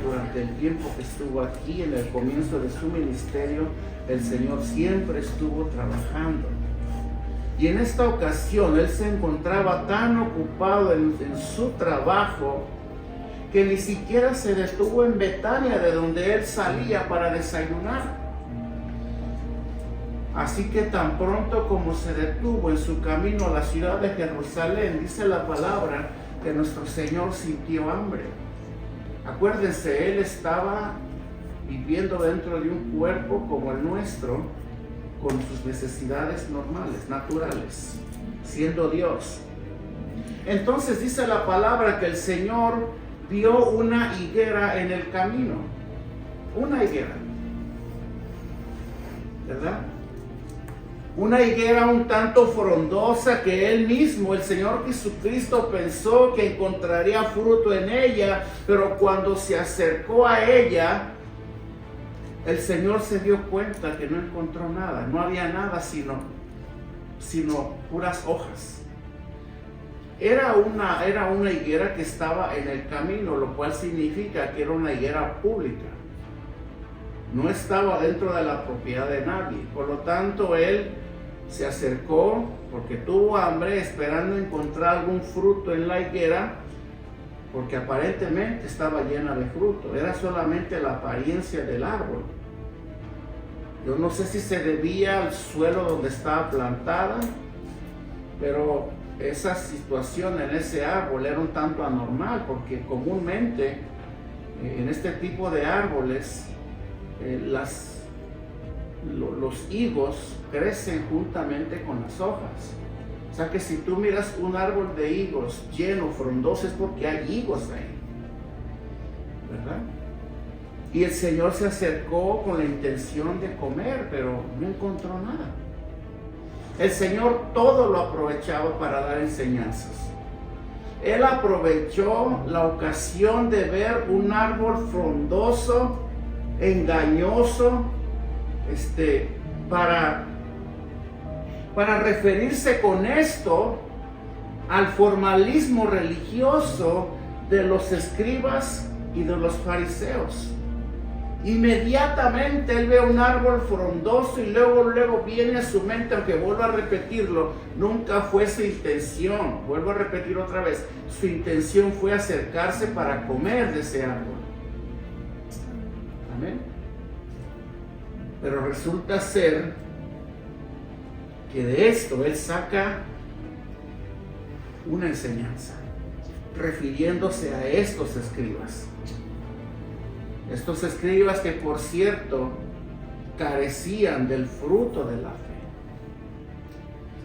Durante el tiempo que estuvo aquí, en el comienzo de su ministerio, el Señor siempre estuvo trabajando. Y en esta ocasión Él se encontraba tan ocupado en su trabajo que ni siquiera se detuvo en Betania, de donde Él salía para desayunar. Así que tan pronto como se detuvo en su camino a la ciudad de Jerusalén, dice la palabra que nuestro Señor sintió hambre. Acuérdense, Él estaba viviendo dentro de un cuerpo como el nuestro, con sus necesidades normales, naturales, siendo Dios. Entonces dice la palabra que el Señor vio una higuera en el camino. Una higuera, ¿verdad? Una higuera un tanto frondosa que Él mismo, el Señor Jesucristo, pensó que encontraría fruto en ella, pero cuando se acercó a ella, el Señor se dio cuenta que no encontró nada, no había nada sino puras hojas. Era una higuera que estaba en el camino, lo cual significa que era una higuera pública. No estaba dentro de la propiedad de nadie. Por lo tanto, Él se acercó porque tuvo hambre, esperando encontrar algún fruto en la higuera, porque aparentemente estaba llena de fruto. Era solamente la apariencia del árbol. Yo no sé si se debía al suelo donde estaba plantada, pero esa situación en ese árbol era un tanto anormal, porque comúnmente en este tipo de árboles los higos crecen juntamente con las hojas. O sea que si tú miras un árbol de higos lleno, frondoso, es porque hay higos ahí, ¿verdad? Y el Señor se acercó con la intención de comer, pero no encontró nada. El Señor todo lo aprovechaba para dar enseñanzas. Él aprovechó la ocasión de ver un árbol frondoso, engañoso, para referirse con esto al formalismo religioso de los escribas y de los fariseos. Inmediatamente Él ve un árbol frondoso y luego viene a su mente, aunque vuelvo a repetirlo, nunca fue su intención. Vuelvo a repetir otra vez, su intención fue acercarse para comer de ese árbol. Amén. Pero resulta ser que de esto Él saca una enseñanza, refiriéndose a estos escribas. Estos escribas que, por cierto, carecían del fruto de la fe.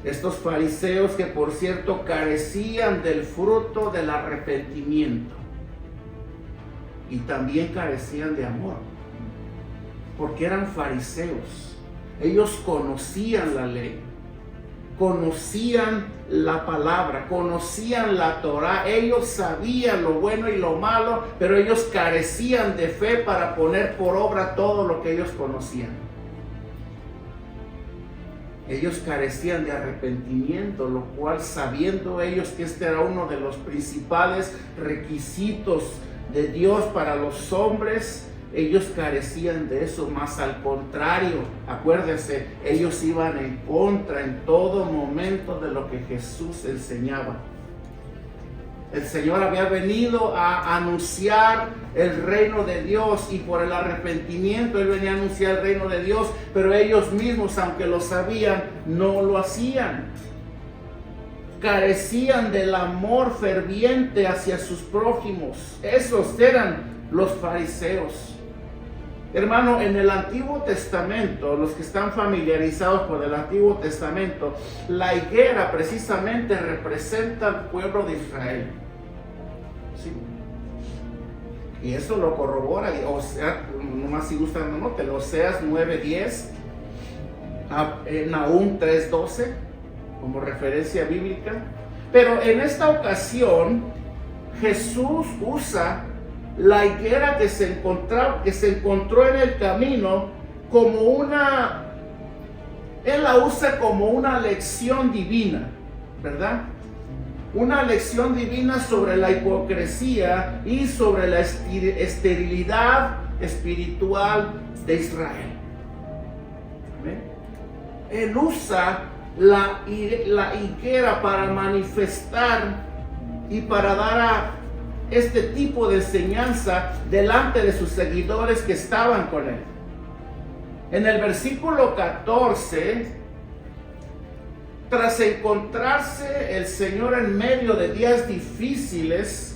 Estos fariseos que, por cierto, carecían del fruto del arrepentimiento. Y también carecían de amor. Porque eran fariseos. Ellos conocían la ley. Conocían la palabra, conocían la Torá, ellos sabían lo bueno y lo malo, pero ellos carecían de fe para poner por obra todo lo que ellos conocían. Ellos carecían de arrepentimiento, lo cual, sabiendo ellos que este era uno de los principales requisitos de Dios para los hombres, ellos carecían de eso. Más al contrario, acuérdense, ellos iban en contra en todo momento de lo que Jesús enseñaba. El Señor había venido a anunciar el reino de Dios, y por el arrepentimiento Él venía a anunciar el reino de Dios, pero ellos mismos, aunque lo sabían, no lo hacían. Carecían del amor ferviente hacia sus prójimos. Esos eran los fariseos. Hermano, en el Antiguo Testamento, los que están familiarizados con el Antiguo Testamento, la higuera precisamente representa al pueblo de Israel. ¿Sí? Y eso lo corrobora, o sea, nomás si gustan, no, Oseas 9:10, Nahum 3:12, como referencia bíblica. Pero en esta ocasión, Jesús usa la higuera que se encontró en el camino él la usa como una lección divina, ¿verdad? Una lección divina sobre la hipocresía y sobre la esterilidad espiritual de Israel. ¿Amén? Él usa la higuera para manifestar y para dar a este tipo de enseñanza delante de sus seguidores que estaban con él. En el versículo 14, tras encontrarse el Señor en medio de días difíciles,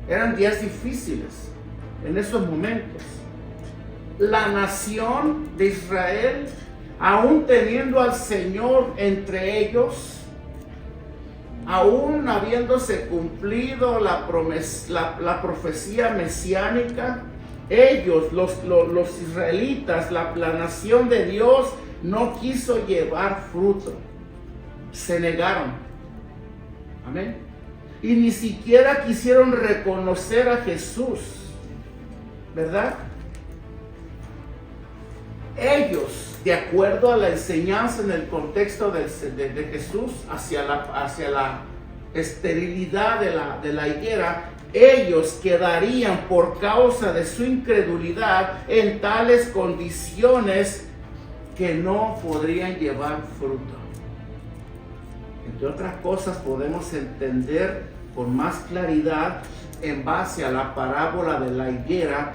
eran días difíciles en esos momentos, la nación de Israel, aún teniendo al Señor entre ellos, aún habiéndose cumplido la profecía mesiánica, ellos, los israelitas, la nación de Dios, no quiso llevar fruto. Se negaron. Amén. Y ni siquiera quisieron reconocer a Jesús, ¿verdad? Ellos, de acuerdo a la enseñanza en el contexto de Jesús hacia la esterilidad de la higuera, ellos quedarían por causa de su incredulidad en tales condiciones que no podrían llevar fruto. Entre otras cosas, podemos entender con más claridad en base a la parábola de la higuera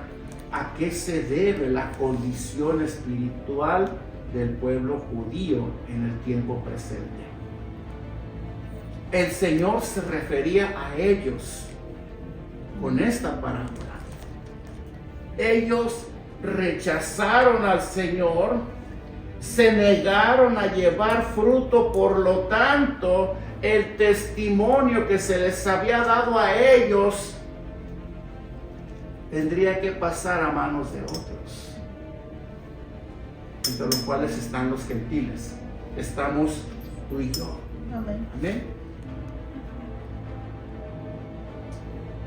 a qué se debe la condición espiritual del pueblo judío en el tiempo presente. El Señor se refería a ellos con esta parábola. Ellos rechazaron al Señor, se negaron a llevar fruto, por lo tanto, el testimonio que se les había dado a ellos tendría que pasar a manos de otros, entre los cuales están los gentiles. Estamos tú y yo. Amén. Amén.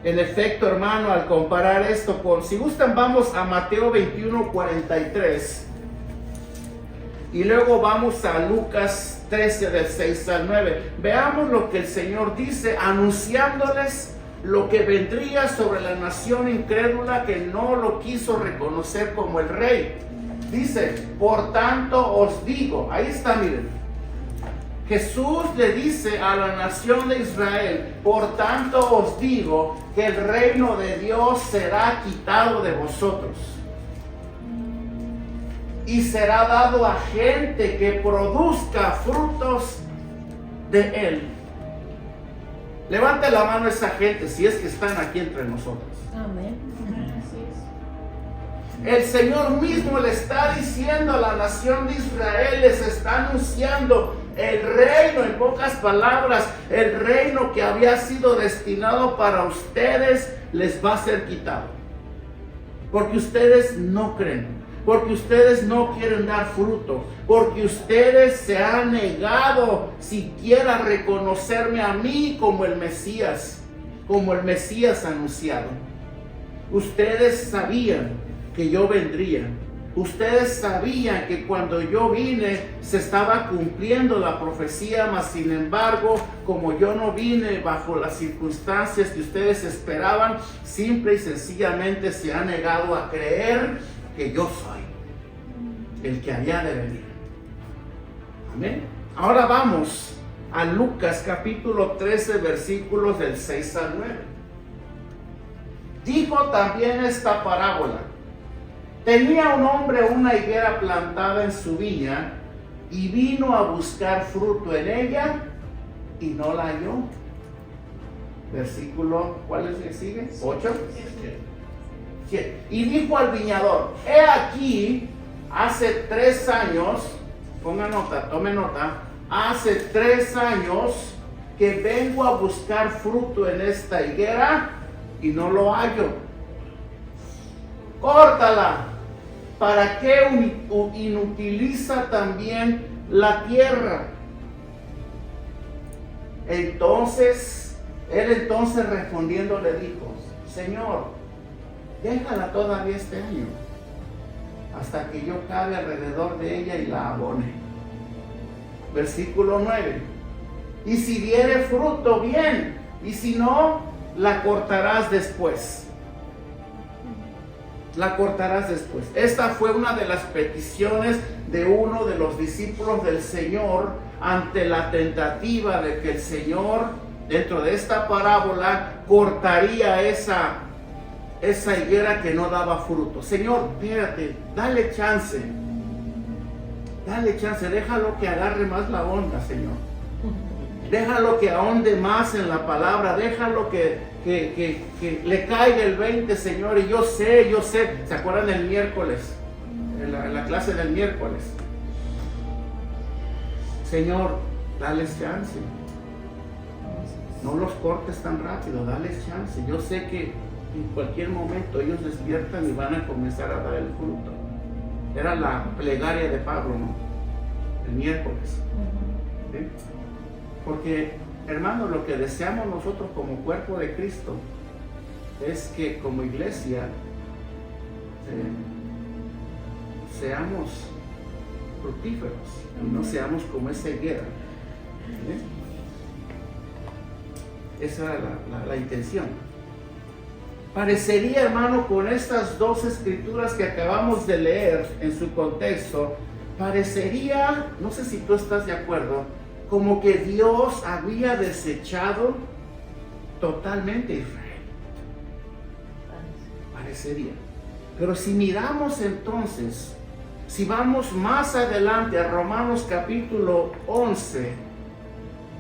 En efecto, hermano, al comparar esto con, si gustan, vamos a Mateo 21:43 y luego vamos a Lucas 13 del 6 al 9. Veamos lo que el Señor dice, anunciándoles lo que vendría sobre la nación incrédula que no lo quiso reconocer como el rey. Dice, por tanto os digo, ahí está, miren. Jesús le dice a la nación de Israel, por tanto os digo que el reino de Dios será quitado de vosotros y será dado a gente que produzca frutos de él. Levante la mano esa gente si es que están aquí entre nosotros. Amén. El Señor mismo le está diciendo a la nación de Israel, les está anunciando el reino, en pocas palabras, el reino que había sido destinado para ustedes les va a ser quitado. Porque ustedes no creen, porque ustedes no quieren dar fruto, porque ustedes se han negado siquiera a reconocerme a mí como el Mesías anunciado. Ustedes sabían que yo vendría. Ustedes sabían que cuando yo vine se estaba cumpliendo la profecía, mas sin embargo, como yo no vine bajo las circunstancias que ustedes esperaban, simple y sencillamente se han negado a creer que yo soy el que había de venir. Amén. Ahora vamos a Lucas capítulo 13, versículos del 6 al 9. Dijo también esta parábola. Tenía un hombre una higuera plantada en su viña y vino a buscar fruto en ella y no la halló. Versículo, ¿cuál es el que sigue? 8. 7. Y dijo al viñador, he aquí, hace 3 años, ponga nota, tome nota, hace 3 años que vengo a buscar fruto en esta higuera y no lo hallo. Córtala. ¿Para qué inutiliza también la tierra? Entonces, él respondiendo le dijo, Señor, déjala todavía este año. hasta que yo cabe alrededor de ella y la abone. Versículo 9. Y si diere fruto, bien, y si no, la cortarás después. La cortarás después. Esta fue una de las peticiones de uno de los discípulos del Señor ante la tentativa de que el Señor, dentro de esta parábola, cortaría esa higuera que no daba fruto. Señor, espérate, dale chance, déjalo que agarre más la onda, Señor. Déjalo que ahonde más en la palabra, déjalo que le caiga el 20, Señor. Y yo sé, ¿se acuerdan del miércoles? En la clase del miércoles. Señor, dales chance. No los cortes tan rápido, dales chance. Yo sé que en cualquier momento ellos despiertan y van a comenzar a dar el fruto. Era la plegaria de Pablo, ¿no? El miércoles. ¿Sí? Porque, hermanos, lo que deseamos nosotros como cuerpo de Cristo es que como iglesia seamos fructíferos y no seamos como esa higuera. Esa era la intención. Parecería, hermano, con estas dos escrituras que acabamos de leer en su contexto, parecería, no sé si tú estás de acuerdo, como que Dios había desechado totalmente a Israel. Parecería. Pero si miramos entonces, si vamos más adelante a Romanos capítulo 11,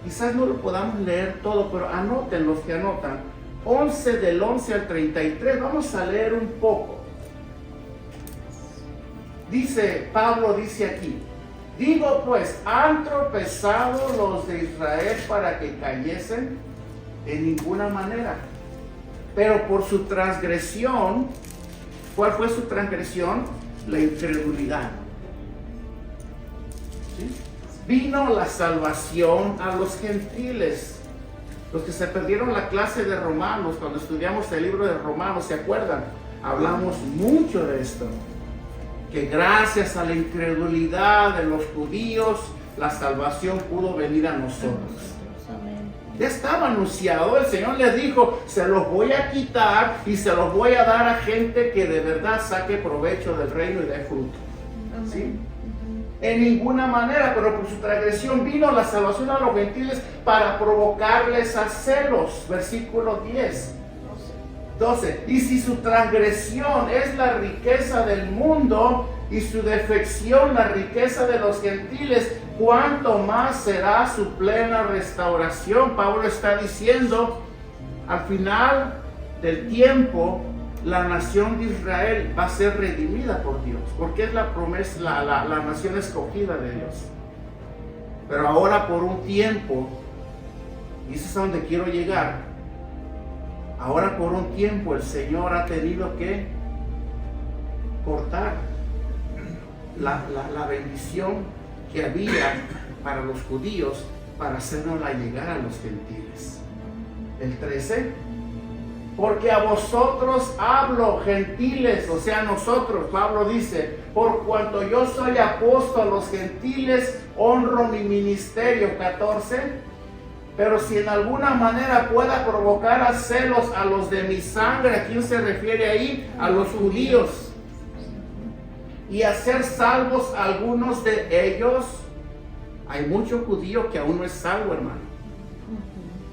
quizás no lo podamos leer todo, pero anoten los que anotan. 11 del 11 al 33, vamos a leer un poco. Pablo dice aquí: digo pues, ¿han tropezado los de Israel para que cayesen? En ninguna manera. Pero por su transgresión, ¿cuál fue su transgresión? La incredulidad. ¿Sí? Vino la salvación a los gentiles. Los que se perdieron la clase de Romanos, cuando estudiamos el libro de Romanos, ¿se acuerdan? Hablamos mucho de esto. Que gracias a la incredulidad de los judíos, la salvación pudo venir a nosotros. Ya estaba anunciado, el Señor les dijo: se los voy a quitar y se los voy a dar a gente que de verdad saque provecho del reino y dé fruto. ¿Sí? En ninguna manera, pero por su transgresión vino la salvación a los gentiles para provocarles a celos. Versículo 12. Y si su transgresión es la riqueza del mundo y su defección la riqueza de los gentiles, ¿cuánto más será su plena restauración? Pablo está diciendo, al final del tiempo, la nación de Israel va a ser redimida por Dios, porque es la promesa, la nación escogida de Dios. Pero ahora por un tiempo, y eso es a donde quiero llegar, ahora por un tiempo el Señor ha tenido que cortar la bendición que había para los judíos para hacernosla llegar a los gentiles. El 13. Porque a vosotros hablo, gentiles, o sea, nosotros, Pablo dice, por cuanto yo soy apóstol a los gentiles, honro mi ministerio. 14. Pero si en alguna manera pueda provocar a celos a los de mi sangre, ¿a quién se refiere ahí? A los judíos. Y hacer salvos a algunos de ellos. Hay mucho judío que aún no es salvo, hermano.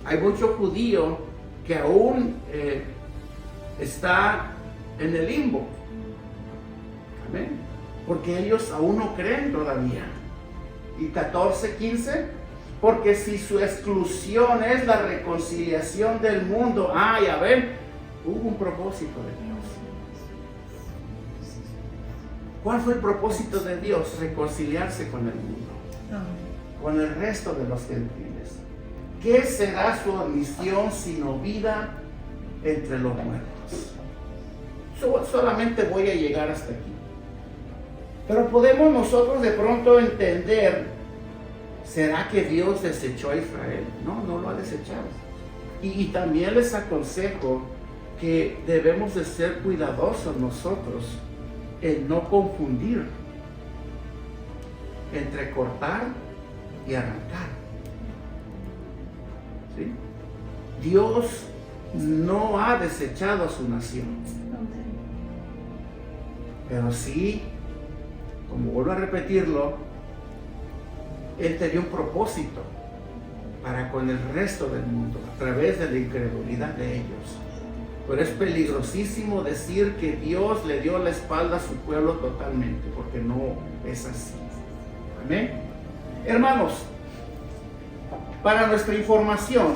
Hay mucho judío que aún está en el limbo. Amén. Porque ellos aún no creen todavía. Y 14, 15. Porque si su exclusión es la reconciliación del mundo, ya ven, hubo un propósito de Dios. ¿Cuál fue el propósito de Dios? Reconciliarse con el mundo, con el resto de los gentiles. ¿Qué será su misión sino vida entre los muertos? Solamente voy a llegar hasta aquí. Pero podemos nosotros de pronto entender, ¿será que Dios desechó a Israel? No, no lo ha desechado. Y también les aconsejo que debemos de ser cuidadosos nosotros el no confundir entre cortar y arrancar. ¿Sí? Dios no ha desechado a su nación, pero sí, como vuelvo a repetirlo, Él tenía un propósito para con el resto del mundo a través de la incredulidad de ellos. Pero es peligrosísimo decir que Dios le dio la espalda a su pueblo totalmente, porque no es así. Amén. Hermanos, para nuestra información,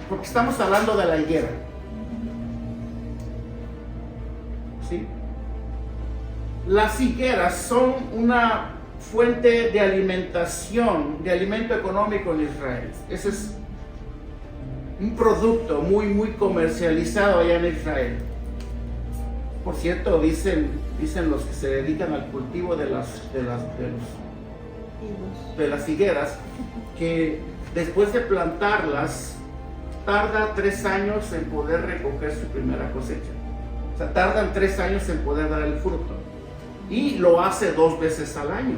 porque estamos hablando de la higuera, ¿sí? Las higueras son una fuente de alimentación, de alimento económico en Israel. Ese es un producto muy comercializado allá en Israel. Por cierto, dicen los que se dedican al cultivo de las higueras, que después de plantarlas tarda 3 años en poder recoger su primera cosecha. O sea, tardan 3 años en poder dar el fruto, y lo hace 2 veces al año.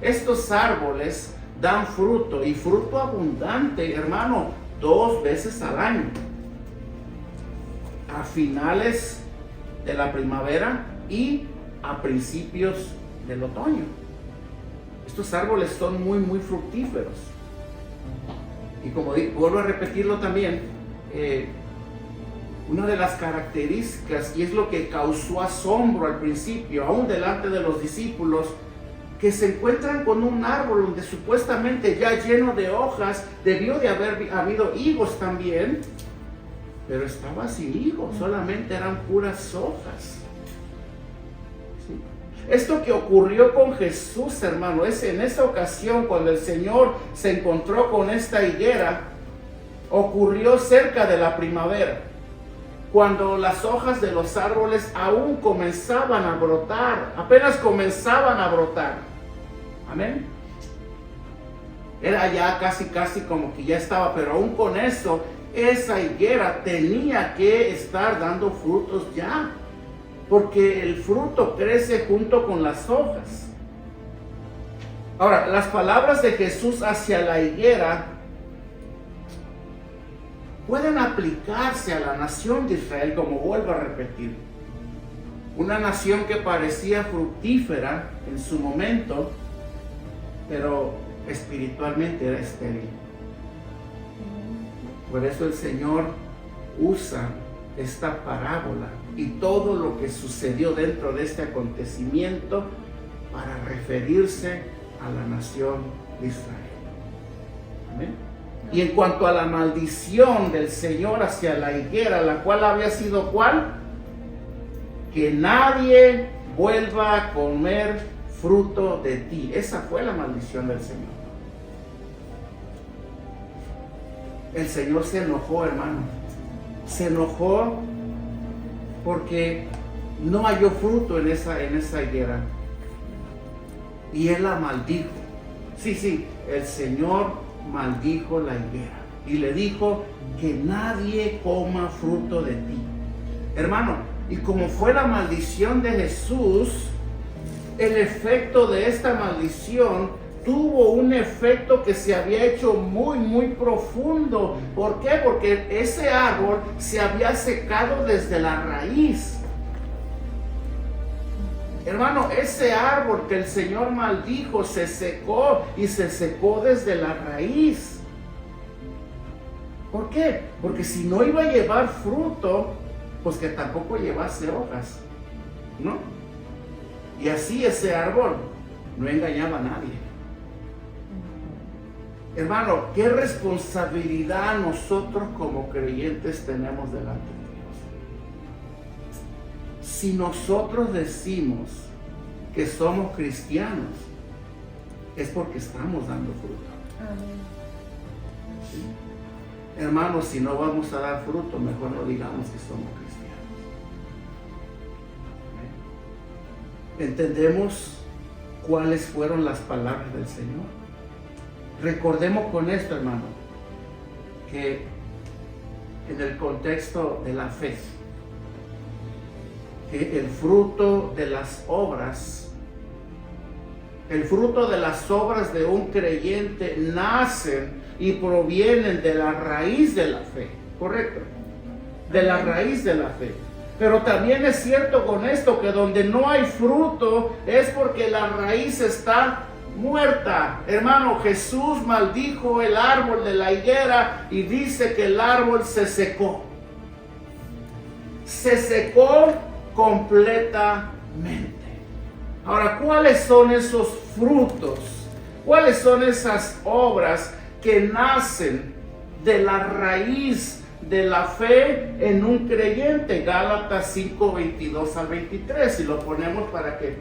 Estos árboles dan fruto, y fruto abundante, hermano, 2 veces al año, a finales de la primavera y a principios del otoño. Estos árboles son muy fructíferos. Y como vuelvo a repetirlo también, una de las características, y es lo que causó asombro al principio, aún delante de los discípulos, que se encuentran con un árbol donde supuestamente ya lleno de hojas, debió de haber habido higos también, pero estaba sin higos, solamente eran puras hojas. ¿Sí? Esto que ocurrió con Jesús, hermano, es en esa ocasión cuando el Señor se encontró con esta higuera, ocurrió cerca de la primavera, cuando las hojas de los árboles aún comenzaban a brotar, apenas comenzaban a brotar. Amén. Era ya casi como que ya estaba, pero aún con eso, esa higuera tenía que estar dando frutos ya, porque el fruto crece junto con las hojas. Ahora, las palabras de Jesús hacia la higuera pueden aplicarse a la nación de Israel, como vuelvo a repetir. Una nación que parecía fructífera en su momento, pero espiritualmente era estéril. Por eso el Señor usa esta parábola y todo lo que sucedió dentro de este acontecimiento para referirse a la nación de Israel. Amén. Y en cuanto a la maldición del Señor hacia la higuera, la cual había sido ¿cuál? Que nadie vuelva a comer fruto de ti. Esa fue la maldición del Señor. El Señor se enojó, hermano. Se enojó porque no halló fruto en esa higuera. Y Él la maldijo. Sí, el Señor maldijo la higuera y le dijo que nadie coma fruto de ti. Hermano, y como fue la maldición de Jesús, el efecto de esta maldición tuvo un efecto que se había hecho muy profundo. ¿Por qué? Porque ese árbol se había secado desde la raíz. Hermano, ese árbol que el Señor maldijo se secó, y se secó desde la raíz. ¿Por qué? Porque si no iba a llevar fruto, pues que tampoco llevase hojas, ¿no? Y así ese árbol no engañaba a nadie. Hermano, ¿qué responsabilidad nosotros como creyentes tenemos delante de Dios? Si nosotros decimos que somos cristianos, es porque estamos dando fruto. Amén. ¿Sí? Hermanos, si no vamos a dar fruto, mejor no digamos que somos cristianos. ¿Sí? ¿Entendemos cuáles fueron las palabras del Señor? Recordemos con esto, hermano, que en el contexto de la fe, que el fruto de las obras de un creyente nacen y provienen de la raíz de la fe, ¿correcto? De la raíz de la fe. Pero también es cierto con esto que donde no hay fruto es porque la raíz está muerta. Hermano, Jesús maldijo el árbol de la higuera y dice que el árbol se secó. Se secó completamente. Ahora, ¿cuáles son esos frutos? ¿Cuáles son esas obras que nacen de la raíz de la fe en un creyente? Gálatas 5, 22 al 23, y lo ponemos para que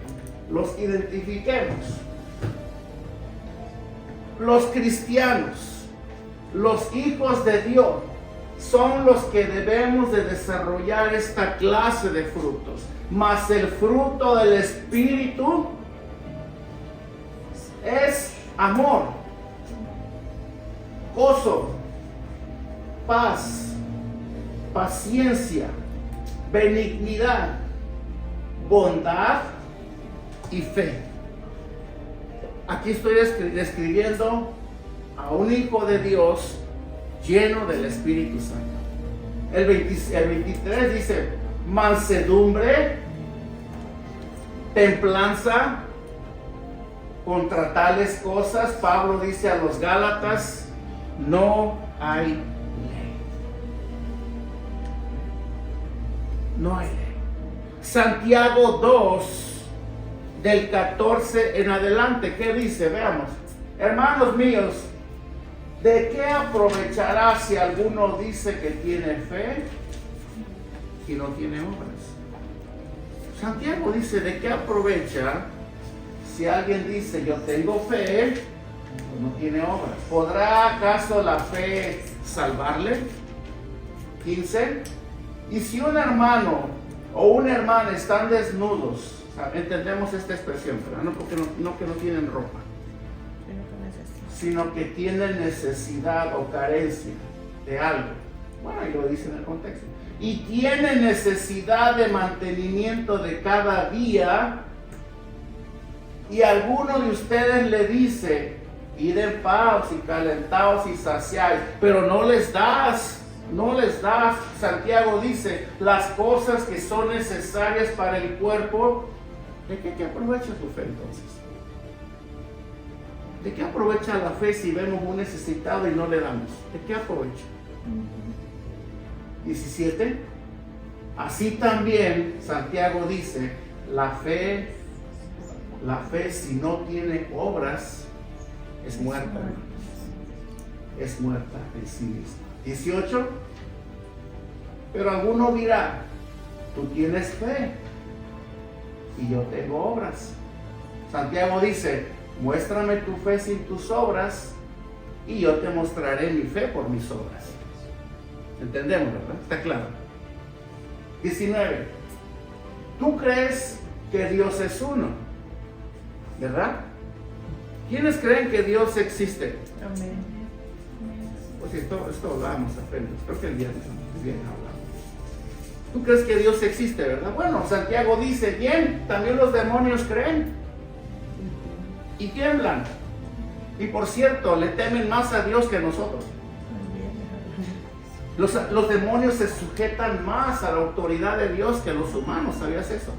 los identifiquemos. Los cristianos, los hijos de Dios, son los que debemos de desarrollar esta clase de frutos. Mas el fruto del Espíritu es amor, gozo, paz, paciencia, benignidad, bondad y fe. Aquí estoy describiendo a un hijo de Dios lleno del Espíritu Santo. El 23 dice: mansedumbre, templanza. Contra tales cosas, Pablo dice a los Gálatas, no hay ley. No hay ley. Santiago 2, del 14 en adelante, ¿qué dice? Veamos. Hermanos míos, ¿de qué aprovechará si alguno dice que tiene fe y no tiene obras? Santiago dice, ¿de qué aprovecha si alguien dice yo tengo fe y no tiene obras? ¿Podrá acaso la fe salvarle? 15. Y si un hermano o una hermana están desnudos, entendemos esta expresión, ¿verdad? No porque no que no tienen ropa, sino que tienen necesidad o carencia de algo. Bueno, ahí lo dice en el contexto. Y tienen necesidad de mantenimiento de cada día, y alguno de ustedes le dice, id en paz y calentaos y saciáis, pero no les das. Santiago dice, las cosas que son necesarias para el cuerpo. ¿De qué aprovecha tu fe entonces? ¿De qué aprovecha la fe si vemos un necesitado y no le damos? ¿De qué aprovecha? 17. Así también Santiago dice, la fe si no tiene obras es muerta. Es muerta en sí misma. 18. Pero alguno dirá, tú tienes fe y yo tengo obras. Santiago dice, muéstrame tu fe sin tus obras y yo te mostraré mi fe por mis obras. ¿Entendemos, verdad? Está claro. 19. Tú crees que Dios es uno, ¿verdad? ¿Quiénes creen que Dios existe? Amén. Pues esto hablábamos apenas, creo que el viernes hablamos. ¿Tú crees que Dios existe, verdad? Bueno, Santiago dice, bien, también los demonios creen y tiemblan. Y por cierto, le temen más a Dios que a nosotros. Los demonios se sujetan más a la autoridad de Dios que los humanos, ¿sabías eso?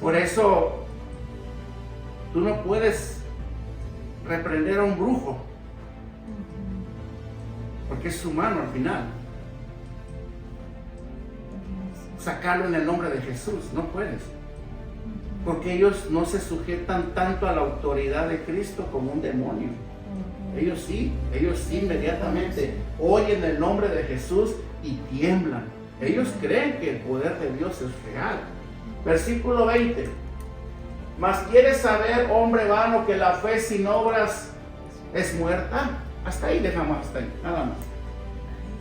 Por eso, tú no puedes reprender a un brujo, porque es humano al final. Sacarlo en el nombre de Jesús, no puedes, porque ellos no se sujetan tanto a la autoridad de Cristo como un demonio. Ellos sí inmediatamente oyen el nombre de Jesús y tiemblan. Ellos creen que el poder de Dios es real. Versículo 20. Mas ¿quieres saber, hombre vano, que la fe sin obras es muerta? Hasta ahí dejamos, hasta ahí, nada más.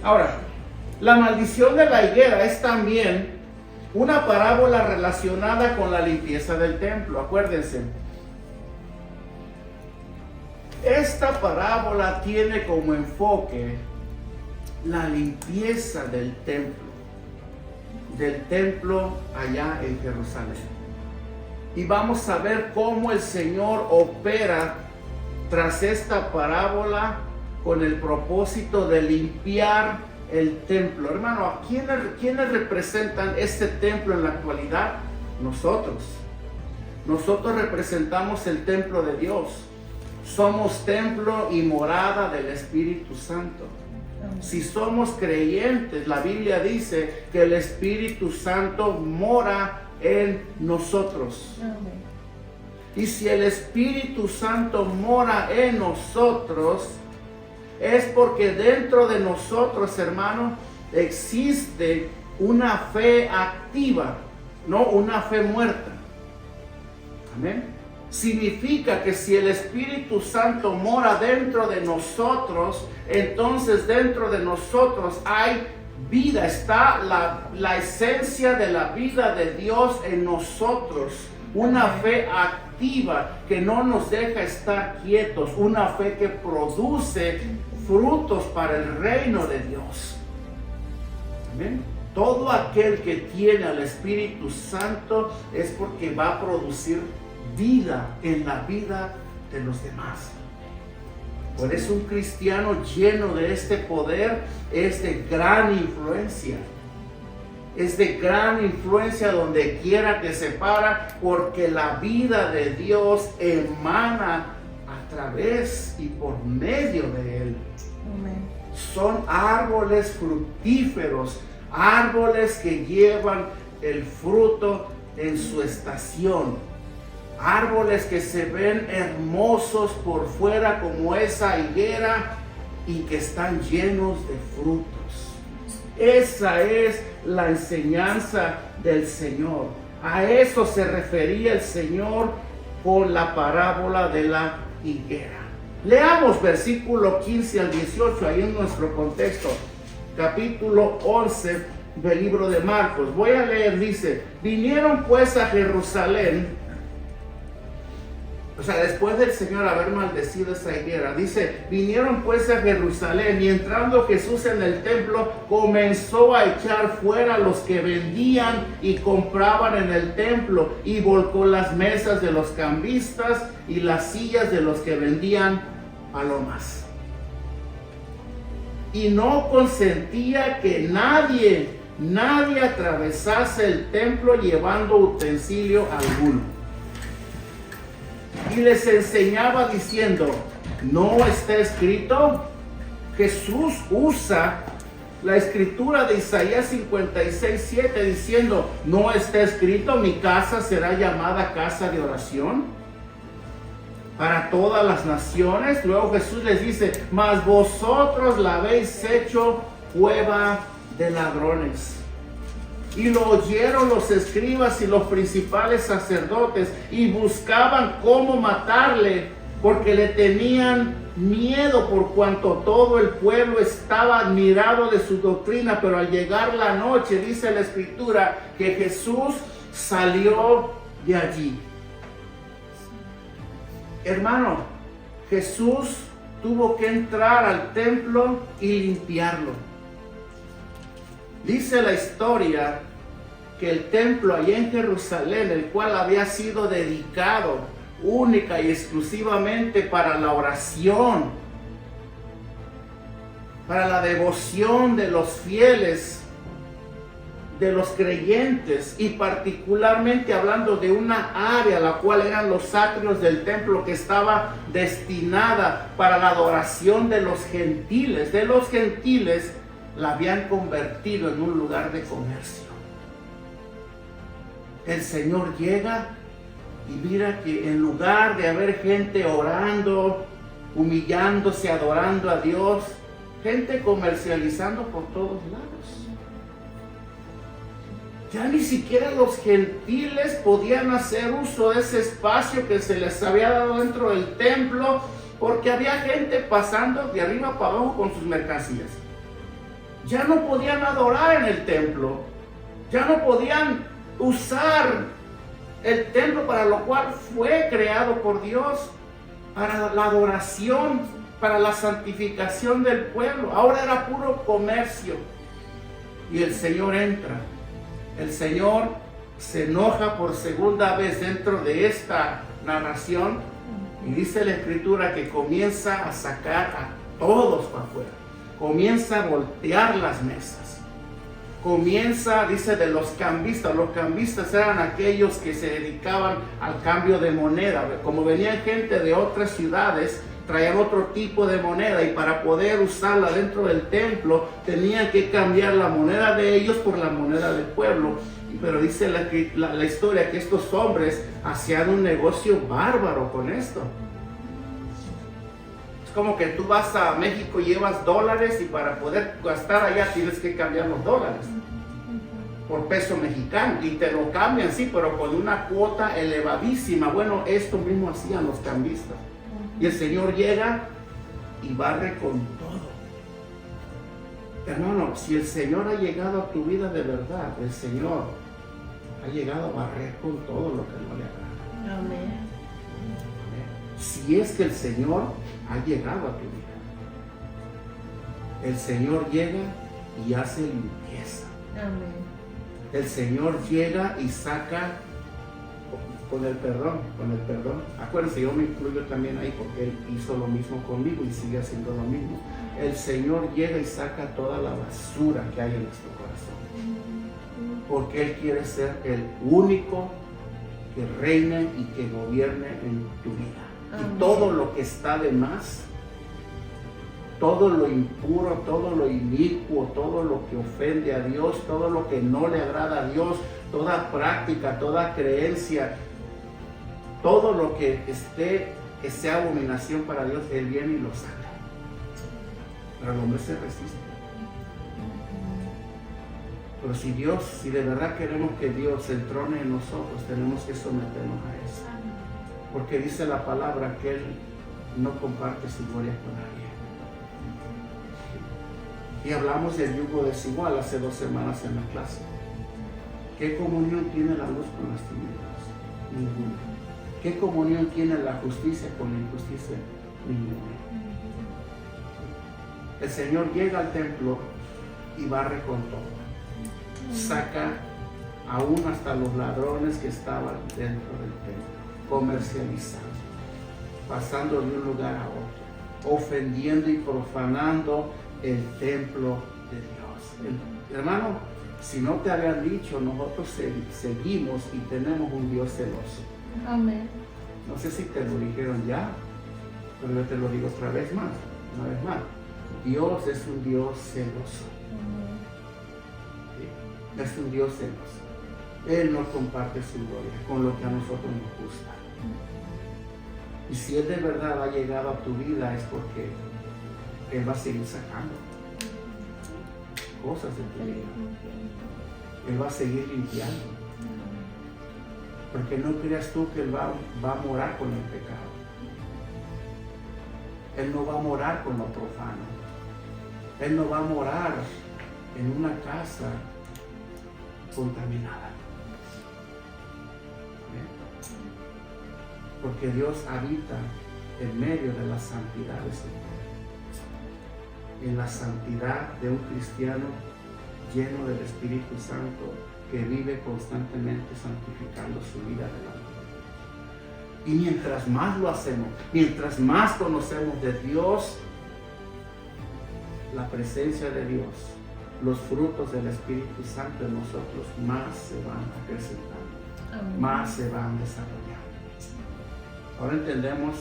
Ahora, la maldición de la higuera es también una parábola relacionada con la limpieza del templo. Acuérdense, esta parábola tiene como enfoque la limpieza del templo. del templo allá en Jerusalén. Y vamos a ver cómo el Señor opera tras esta parábola con el propósito de limpiar el templo. Hermano, ¿a quiénes representan este templo en la actualidad? Nosotros. Nosotros representamos el templo de Dios. Somos templo y morada del Espíritu Santo. Si somos creyentes, la Biblia dice que el Espíritu Santo mora en nosotros. Y si el Espíritu Santo mora en nosotros, es porque dentro de nosotros, hermano, existe una fe activa, no una fe muerta. Amén. Significa que si el Espíritu Santo mora dentro de nosotros, entonces dentro de nosotros hay vida, está la esencia de la vida de Dios en nosotros. Una fe activa que no nos deja estar quietos, una fe que produce frutos para el reino de Dios. Amén. Todo aquel que tiene al Espíritu Santo es porque va a producir vida en la vida de los demás. Por eso un cristiano lleno de este poder es de gran influencia. Es de gran influencia donde quiera que se para, porque la vida de Dios emana a través y por medio de él. Amén. Son árboles fructíferos, árboles que llevan el fruto en su estación. Árboles que se ven hermosos por fuera como esa higuera y que están llenos de frutos. Esa es la enseñanza del Señor. A eso se refería el Señor con la parábola de la higuera. Leamos versículo 15 al 18 ahí en nuestro contexto. Capítulo 11 del libro de Marcos. Voy a leer, dice: vinieron pues a Jerusalén. O sea, después del Señor haber maldecido esa higuera, dice: vinieron pues a Jerusalén, y entrando Jesús en el templo, comenzó a echar fuera los que vendían y compraban en el templo, y volcó las mesas de los cambistas y las sillas de los que vendían palomas. Y no consentía que nadie atravesase el templo llevando utensilio alguno. Y les enseñaba diciendo: ¿no está escrito? Jesús usa la escritura de Isaías 56:7 diciendo: ¿no está escrito, mi casa será llamada casa de oración para todas las naciones? Luego Jesús les dice: mas vosotros la habéis hecho cueva de ladrones. Y lo oyeron los escribas y los principales sacerdotes, y buscaban cómo matarle, porque le tenían miedo, por cuanto todo el pueblo estaba admirado de su doctrina. Pero al llegar la noche, dice la escritura, que Jesús salió de allí. Hermano, Jesús tuvo que entrar al templo y limpiarlo. Dice la historia que el templo allá en Jerusalén, el cual había sido dedicado única y exclusivamente para la oración, para la devoción de los fieles, de los creyentes, y particularmente hablando de una área, la cual eran los atrios del templo, que estaba destinada para la adoración de los gentiles. De los gentiles la habían convertido en un lugar de comercio. El Señor llega y mira que en lugar de haber gente orando, humillándose, adorando a Dios, gente comercializando por todos lados. Ya ni siquiera los gentiles podían hacer uso de ese espacio que se les había dado dentro del templo, porque había gente pasando de arriba para abajo con sus mercancías. Ya no podían adorar en el templo, ya no podían usar el templo para lo cual fue creado por Dios, para la adoración, para la santificación del pueblo. Ahora era puro comercio. Y el Señor entra El Señor se enoja por segunda vez dentro de esta narración y dice la Escritura que comienza a sacar a todos para afuera, comienza a voltear las mesas, comienza, dice, de los cambistas eran aquellos que se dedicaban al cambio de moneda. Como venían gente de otras ciudades, traían otro tipo de moneda y para poder usarla dentro del templo tenían que cambiar la moneda de ellos por la moneda del pueblo. Pero dice la historia que estos hombres hacían un negocio bárbaro con esto. Es como que tú vas a México y llevas dólares y para poder gastar allá tienes que cambiar los dólares por peso mexicano y te lo cambian, sí, pero con una cuota elevadísima. Bueno, esto mismo hacían los cambistas. Y el Señor llega y barre con todo. Hermano, si el Señor ha llegado a tu vida de verdad, el Señor ha llegado a barrer con todo lo que no le agrada. Amén. Si es que el Señor ha llegado a tu vida, el Señor llega y hace limpieza. Amén. El Señor llega y saca con el perdón. Acuérdense, yo me incluyo también ahí porque Él hizo lo mismo conmigo y sigue haciendo lo mismo. El Señor llega y saca toda la basura que hay en nuestro corazón. Porque Él quiere ser el único que reine y que gobierne en tu vida. Amén. Y todo lo que está de más, todo lo impuro, todo lo inicuo, todo lo que ofende a Dios, todo lo que no le agrada a Dios, toda práctica, toda creencia, todo lo que sea abominación para Dios, Él viene y lo saca. Pero el hombre se resiste. Pero si de verdad queremos que Dios se entrone en nosotros, tenemos que someternos a eso. Porque dice la palabra que Él no comparte su gloria con nadie. Y hablamos del yugo desigual hace 2 semanas en la clase. ¿Qué comunión tiene la luz con las tinieblas? Ninguna. ¿Qué comunión tiene la justicia con la injusticia? Ninguna. El Señor llega al templo y barre con todo. Saca aún hasta los ladrones que estaban dentro del templo, comercializando, pasando de un lugar a otro, ofendiendo y profanando el templo de Dios. Hermano, si no te habían dicho, nosotros seguimos y tenemos un Dios celoso. Amén. No sé si te lo dijeron ya, pero yo te lo digo una vez más. Dios es un Dios celoso. ¿Sí? Es un Dios celoso. Él no comparte su gloria con lo que a nosotros nos gusta. Y si Él de verdad ha llegado a tu vida es porque Él va a seguir sacando cosas de tu vida. Él va a seguir limpiando. Porque no creas tú que Él va a morar con el pecado. Él no va a morar con lo profano. Él no va a morar en una casa contaminada. Porque Dios habita en medio de la santidad de su pueblo. En la santidad de un cristiano lleno del Espíritu Santo que vive constantemente santificando su vida delante de Dios. Y mientras más lo hacemos, mientras más conocemos de Dios, la presencia de Dios, los frutos del Espíritu Santo en nosotros más se van acrecentando, más se van desarrollando. Ahora entendemos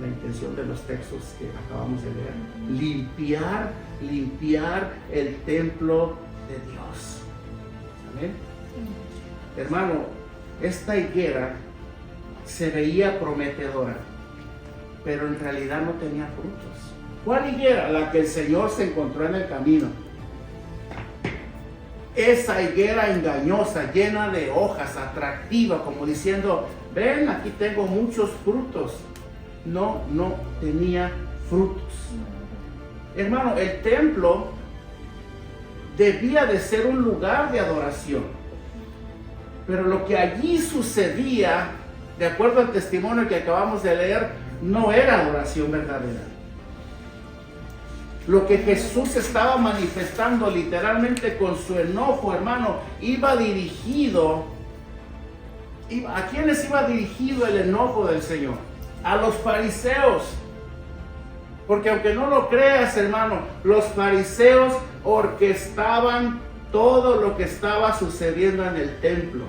la intención de los textos que acabamos de leer. Limpiar el templo de Dios. ¿Amén? Hermano, esta higuera se veía prometedora, pero en realidad no tenía frutos. ¿Cuál higuera? La que el Señor se encontró en el camino. Esa higuera engañosa, llena de hojas, atractiva, como diciendo, ven, aquí tengo muchos frutos. No tenía frutos. Hermano, el templo debía de ser un lugar de adoración. Pero lo que allí sucedía, de acuerdo al testimonio que acabamos de leer, no era adoración verdadera. Lo que Jesús estaba manifestando literalmente con su enojo, hermano, iba dirigido. ¿A quiénes iba dirigido el enojo del Señor? A los fariseos. Porque aunque no lo creas, hermano, los fariseos orquestaban todo lo que estaba sucediendo en el templo.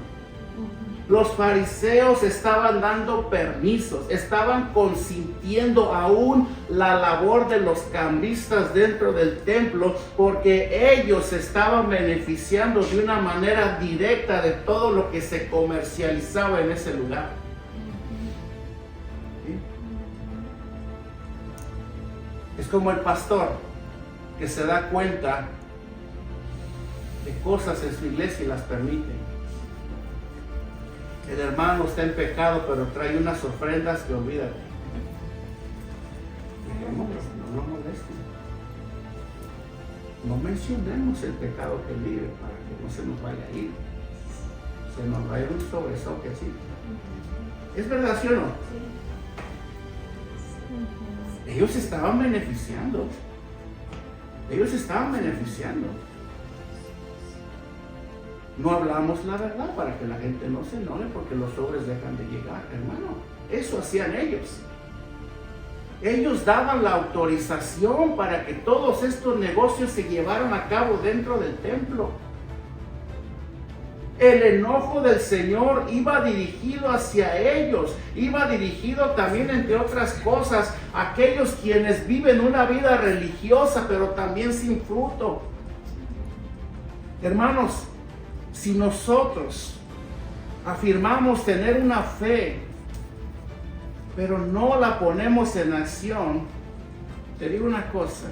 Los fariseos estaban dando permisos, estaban consintiendo aún la labor de los cambistas dentro del templo, porque ellos se estaban beneficiando de una manera directa de todo lo que se comercializaba en ese lugar. ¿Sí? Es como el pastor que se da cuenta de cosas en su iglesia y las permite. El hermano está en pecado, pero trae unas ofrendas que olvídate. No lo molesten. No mencionemos el pecado que vive para que no se nos vaya a ir. Se nos va a ir un sobresalto. ¿Es verdad, sí o no? Sí. Ellos estaban beneficiando. Ellos estaban beneficiando. No hablamos la verdad para que la gente no se enoje porque los sobres dejan de llegar, hermano. Eso hacían ellos. Ellos daban la autorización para que todos estos negocios se llevaran a cabo dentro del templo. El enojo del Señor iba dirigido hacia ellos, iba dirigido también, entre otras cosas, a aquellos quienes viven una vida religiosa, pero también sin fruto. Hermanos, si nosotros afirmamos tener una fe, pero no la ponemos en acción, te digo una cosa,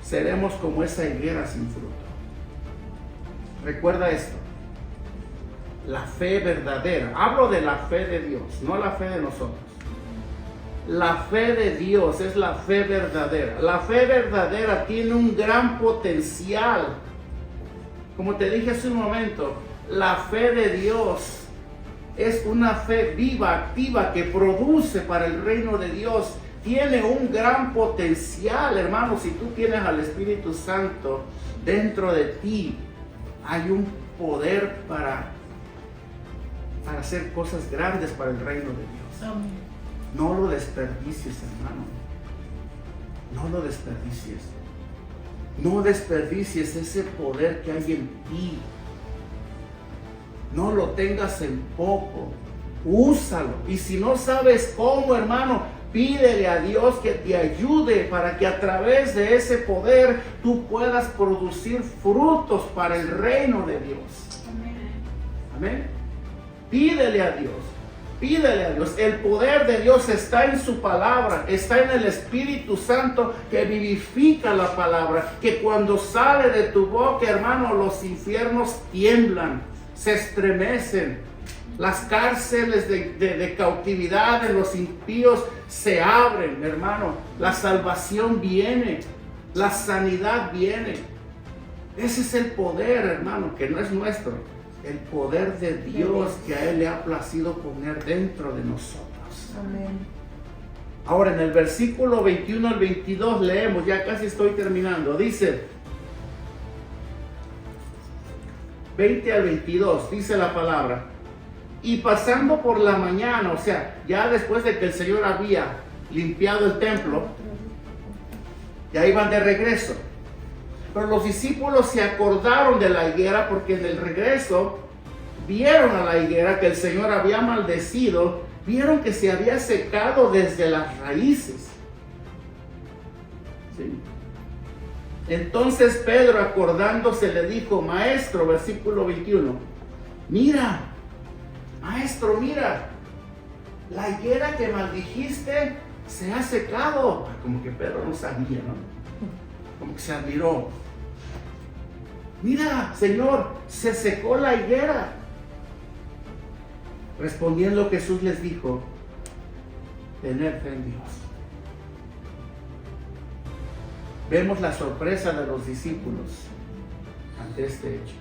seremos como esa higuera sin fruto. Recuerda esto, la fe verdadera, hablo de la fe de Dios, no la fe de nosotros. La fe de Dios es la fe verdadera. La fe verdadera tiene un gran potencial. Como te dije hace un momento, la fe de Dios es una fe viva, activa, que produce para el reino de Dios. Tiene un gran potencial, hermano. Si tú tienes al Espíritu Santo dentro de ti, hay un poder para hacer cosas grandes para el reino de Dios. Amén. No lo desperdicies, hermano. No lo desperdicies. No desperdicies ese poder que hay en ti. No lo tengas en poco. Úsalo. Y si no sabes cómo, hermano, pídele a Dios que te ayude para que a través de ese poder tú puedas producir frutos para el reino de Dios. Amén. Amén. Pídele a Dios. Pídele a Dios. El poder de Dios está en su palabra, está en el Espíritu Santo que vivifica la palabra, que cuando sale de tu boca, hermano, los infiernos tiemblan, se estremecen, las cárceles de cautividad de los impíos se abren, hermano, la salvación viene, la sanidad viene. Ese es el poder, hermano, que no es nuestro. El poder de Dios que a Él le ha placido poner dentro de nosotros. Amén. Ahora en el versículo 21 al 22 leemos, ya casi estoy terminando, dice 20 al 22, dice la palabra: y pasando por la mañana, o sea, ya después de que el Señor había limpiado el templo, ya iban de regreso. Pero los discípulos se acordaron de la higuera, porque en el regreso vieron a la higuera que el Señor había maldecido, vieron que se había secado desde las raíces. ¿Sí? Entonces Pedro, acordándose, le dijo: Maestro, versículo 21, mira, Maestro, mira, la higuera que maldijiste se ha secado. Como que Pedro no sabía, ¿no? Como que se admiró. Mira, Señor, se secó la higuera. Respondiendo, Jesús les dijo: tened fe en Dios. Vemos la sorpresa de los discípulos ante este hecho.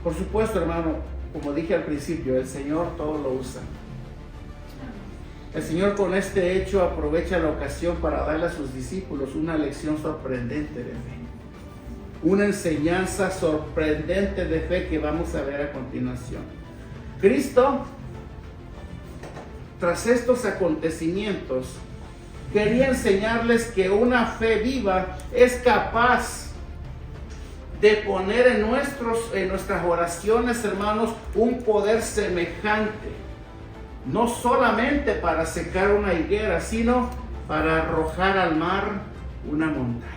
Por supuesto, hermano, como dije al principio, el Señor todo lo usa. El Señor con este hecho aprovecha la ocasión para darle a sus discípulos una lección sorprendente de fe. Una enseñanza sorprendente de fe que vamos a ver a continuación. Cristo, tras estos acontecimientos, quería enseñarles que una fe viva es capaz de poner en nuestras oraciones, hermanos, un poder semejante, no solamente para secar una higuera, sino para arrojar al mar una montaña.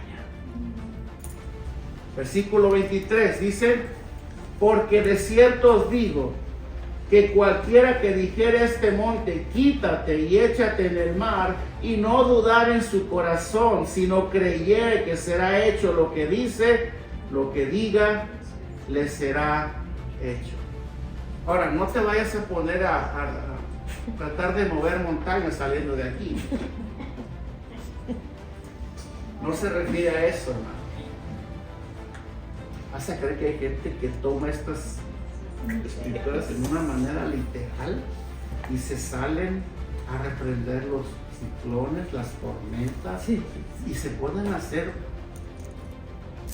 Versículo 23 dice: porque de cierto os digo, que cualquiera que dijere a este monte, quítate y échate en el mar, y no dudar en su corazón, sino creyere que será hecho lo que dice, lo que diga, le será hecho. Ahora, no te vayas a poner a tratar de mover montañas saliendo de aquí. No se refiere a eso, hermano. ¿Vas a creer que hay gente que toma estas escrituras en una manera literal y se salen a reprender los ciclones, las tormentas, y se pueden hacer?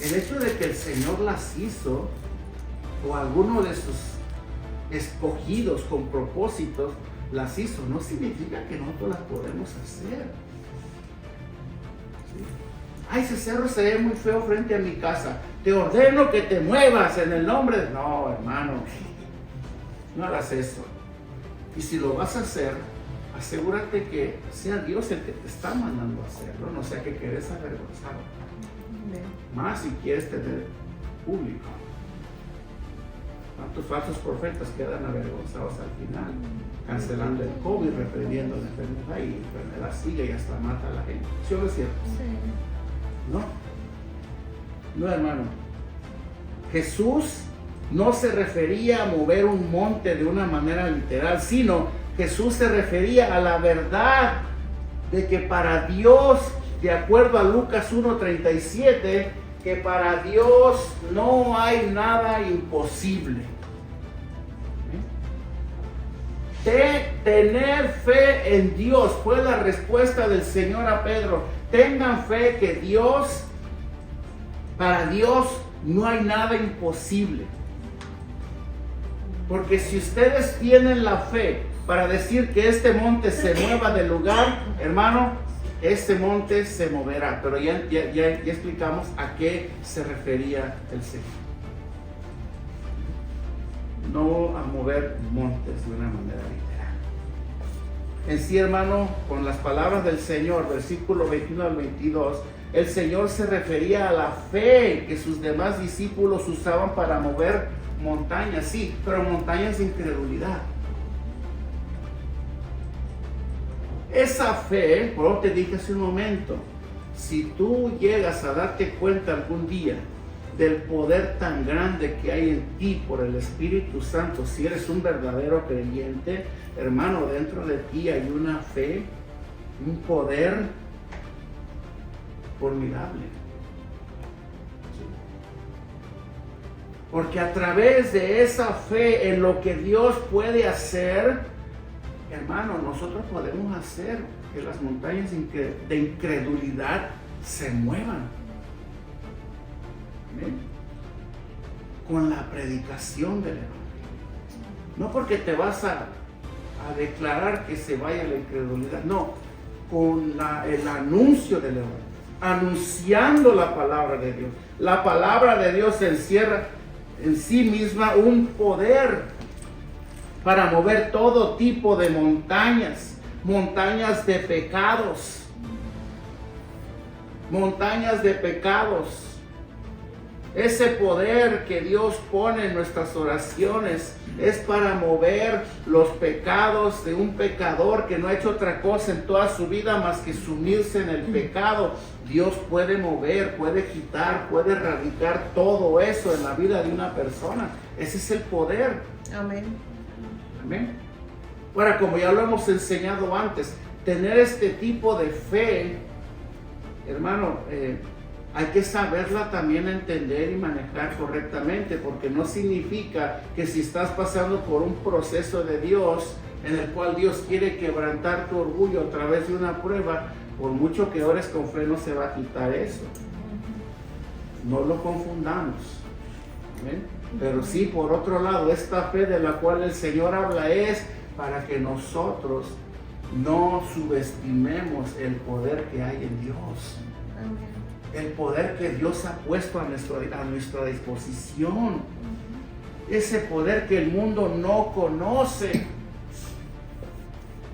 El hecho de que el Señor las hizo, o alguno de sus escogidos con propósitos las hizo, no significa que nosotros las podemos hacer. ¿Sí? Ay, ese cerro se ve muy feo frente a mi casa, te ordeno que te muevas en el nombre de... No, hermano, no hagas eso. Y si lo vas a hacer, asegúrate que sea Dios el que te está mandando a hacerlo, no sea que quedes avergonzado. Más si quieres tener público. ¿Cuántos falsos profetas quedan avergonzados al final? Cancelando el COVID, reprendiendo la enfermedad, y la enfermedad sigue y hasta mata a la gente. ¿Sí o no es cierto? Sí. No, hermano. Jesús no se refería a mover un monte de una manera literal, sino Jesús se refería a la verdad de que para Dios, de acuerdo a Lucas 1:37, que para Dios no hay nada imposible. Tener fe en Dios fue la respuesta del Señor a Pedro. Tengan fe que Dios, para Dios no hay nada imposible. Porque si ustedes tienen la fe para decir que este monte se mueva del lugar, hermano, este monte se moverá. Pero ya explicamos a qué se refería el Señor. No a mover montes de una manera literal. En sí, hermano, con las palabras del Señor, versículo 21 al 22, el Señor se refería a la fe que sus demás discípulos usaban para mover montañas, sí, pero montañas de incredulidad. Esa fe, por lo que te dije hace un momento, si tú llegas a darte cuenta algún día del poder tan grande que hay en ti por el Espíritu Santo, si eres un verdadero creyente, hermano, dentro de ti hay una fe, un poder formidable. Porque a través de esa fe en lo que Dios puede hacer, hermano, nosotros podemos hacer que las montañas de incredulidad se muevan. ¿Amén? Con la predicación del Evangelio. No porque te vas a declarar que se vaya la incredulidad, no, con el anuncio del Evangelio, anunciando la palabra de Dios. La palabra de Dios encierra en sí misma un poder para mover todo tipo de montañas, montañas de pecados, montañas de pecados. Ese poder que Dios pone en nuestras oraciones es para mover los pecados de un pecador que no ha hecho otra cosa en toda su vida más que sumirse en el pecado. Dios puede mover, puede quitar, puede erradicar todo eso en la vida de una persona. Ese es el poder. Amén. Amén. Ahora, como ya lo hemos enseñado antes, tener este tipo de fe, hermano, hay que saberla también entender y manejar correctamente, porque no significa que si estás pasando por un proceso de Dios, en el cual Dios quiere quebrantar tu orgullo a través de una prueba, por mucho que ores con fe no se va a quitar eso. No lo confundamos. ¿Ven? Pero sí, por otro lado, esta fe de la cual el Señor habla es para que nosotros no subestimemos el poder que hay en Dios. El poder que Dios ha puesto a nuestra disposición. Ese poder que el mundo no conoce.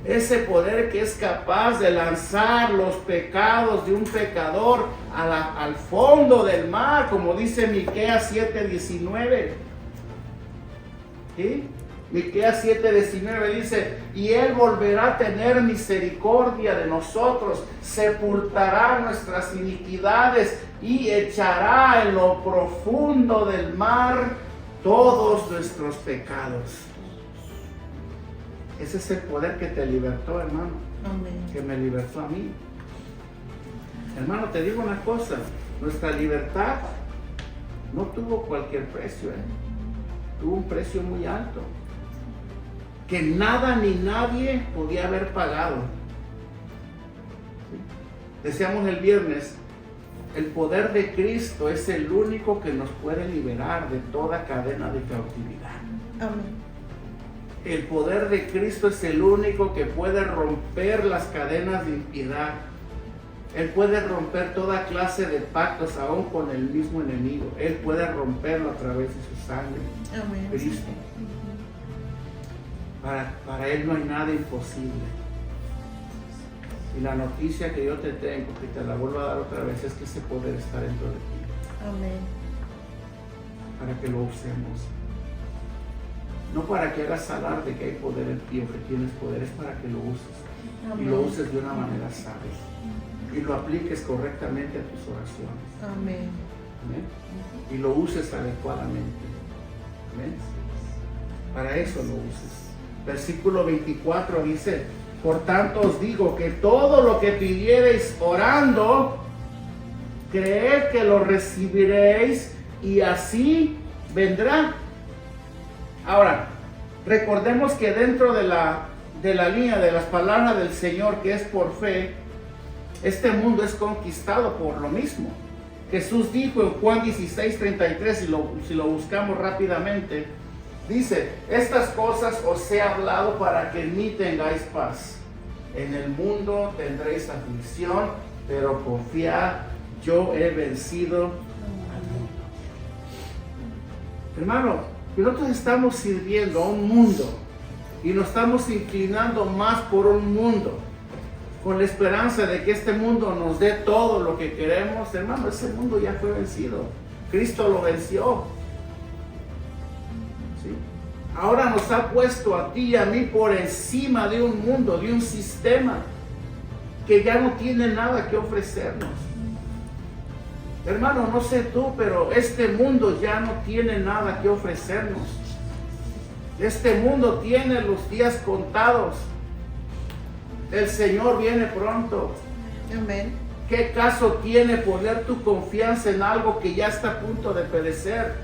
Ese poder que es capaz de lanzar los pecados de un pecador al fondo del mar, como dice Miqueas 7:19. ¿Sí? Miqueas 7:19 dice: y Él volverá a tener misericordia de nosotros, sepultará nuestras iniquidades y echará en lo profundo del mar todos nuestros pecados. Ese es el poder que te libertó, hermano. Amén. Que me libertó a mí. Hermano, te digo una cosa, nuestra libertad no tuvo cualquier precio, tuvo un precio muy alto, que nada ni nadie podía haber pagado. ¿Sí? Decíamos el viernes, el poder de Cristo es el único que nos puede liberar de toda cadena de cautividad. Amén. El poder de Cristo es el único que puede romper las cadenas de impiedad. Él puede romper toda clase de pactos aún con el mismo enemigo. Él puede romperlo a través de su sangre. Amén. Cristo. Para Él no hay nada imposible. Y la noticia que yo te tengo, que te la vuelvo a dar otra vez, es que ese poder está dentro de ti. Amén. Para que lo usemos. No para que hagas alarde que hay poder en ti o que tienes poder, es para que lo uses. Amén. Y lo uses de una manera sabia. Y lo apliques correctamente a tus oraciones. Amén. ¿Amén? Y lo uses adecuadamente. ¿Amén? Para eso lo uses. Versículo 24 dice: por tanto os digo que todo lo que pidiereis orando, creed que lo recibiréis y así vendrá. Ahora, recordemos que dentro de la línea de las palabras del Señor, que es por fe, este mundo es conquistado por lo mismo. Jesús dijo en Juan 16:33, si lo buscamos rápidamente, dice: estas cosas os he hablado para que en mí tengáis paz. En el mundo tendréis aflicción, pero confiad, yo he vencido al mundo. Hermano, nosotros estamos sirviendo a un mundo y nos estamos inclinando más por un mundo con la esperanza de que este mundo nos dé todo lo que queremos. Hermano, ese mundo ya fue vencido. Cristo lo venció. ¿Sí? Ahora nos ha puesto a ti y a mí por encima de un mundo, de un sistema que ya no tiene nada que ofrecernos. Hermano, no sé tú, pero este mundo ya no tiene nada que ofrecernos. Este mundo tiene los días contados. El Señor viene pronto. Amén. ¿Qué caso tiene poner tu confianza en algo que ya está a punto de perecer?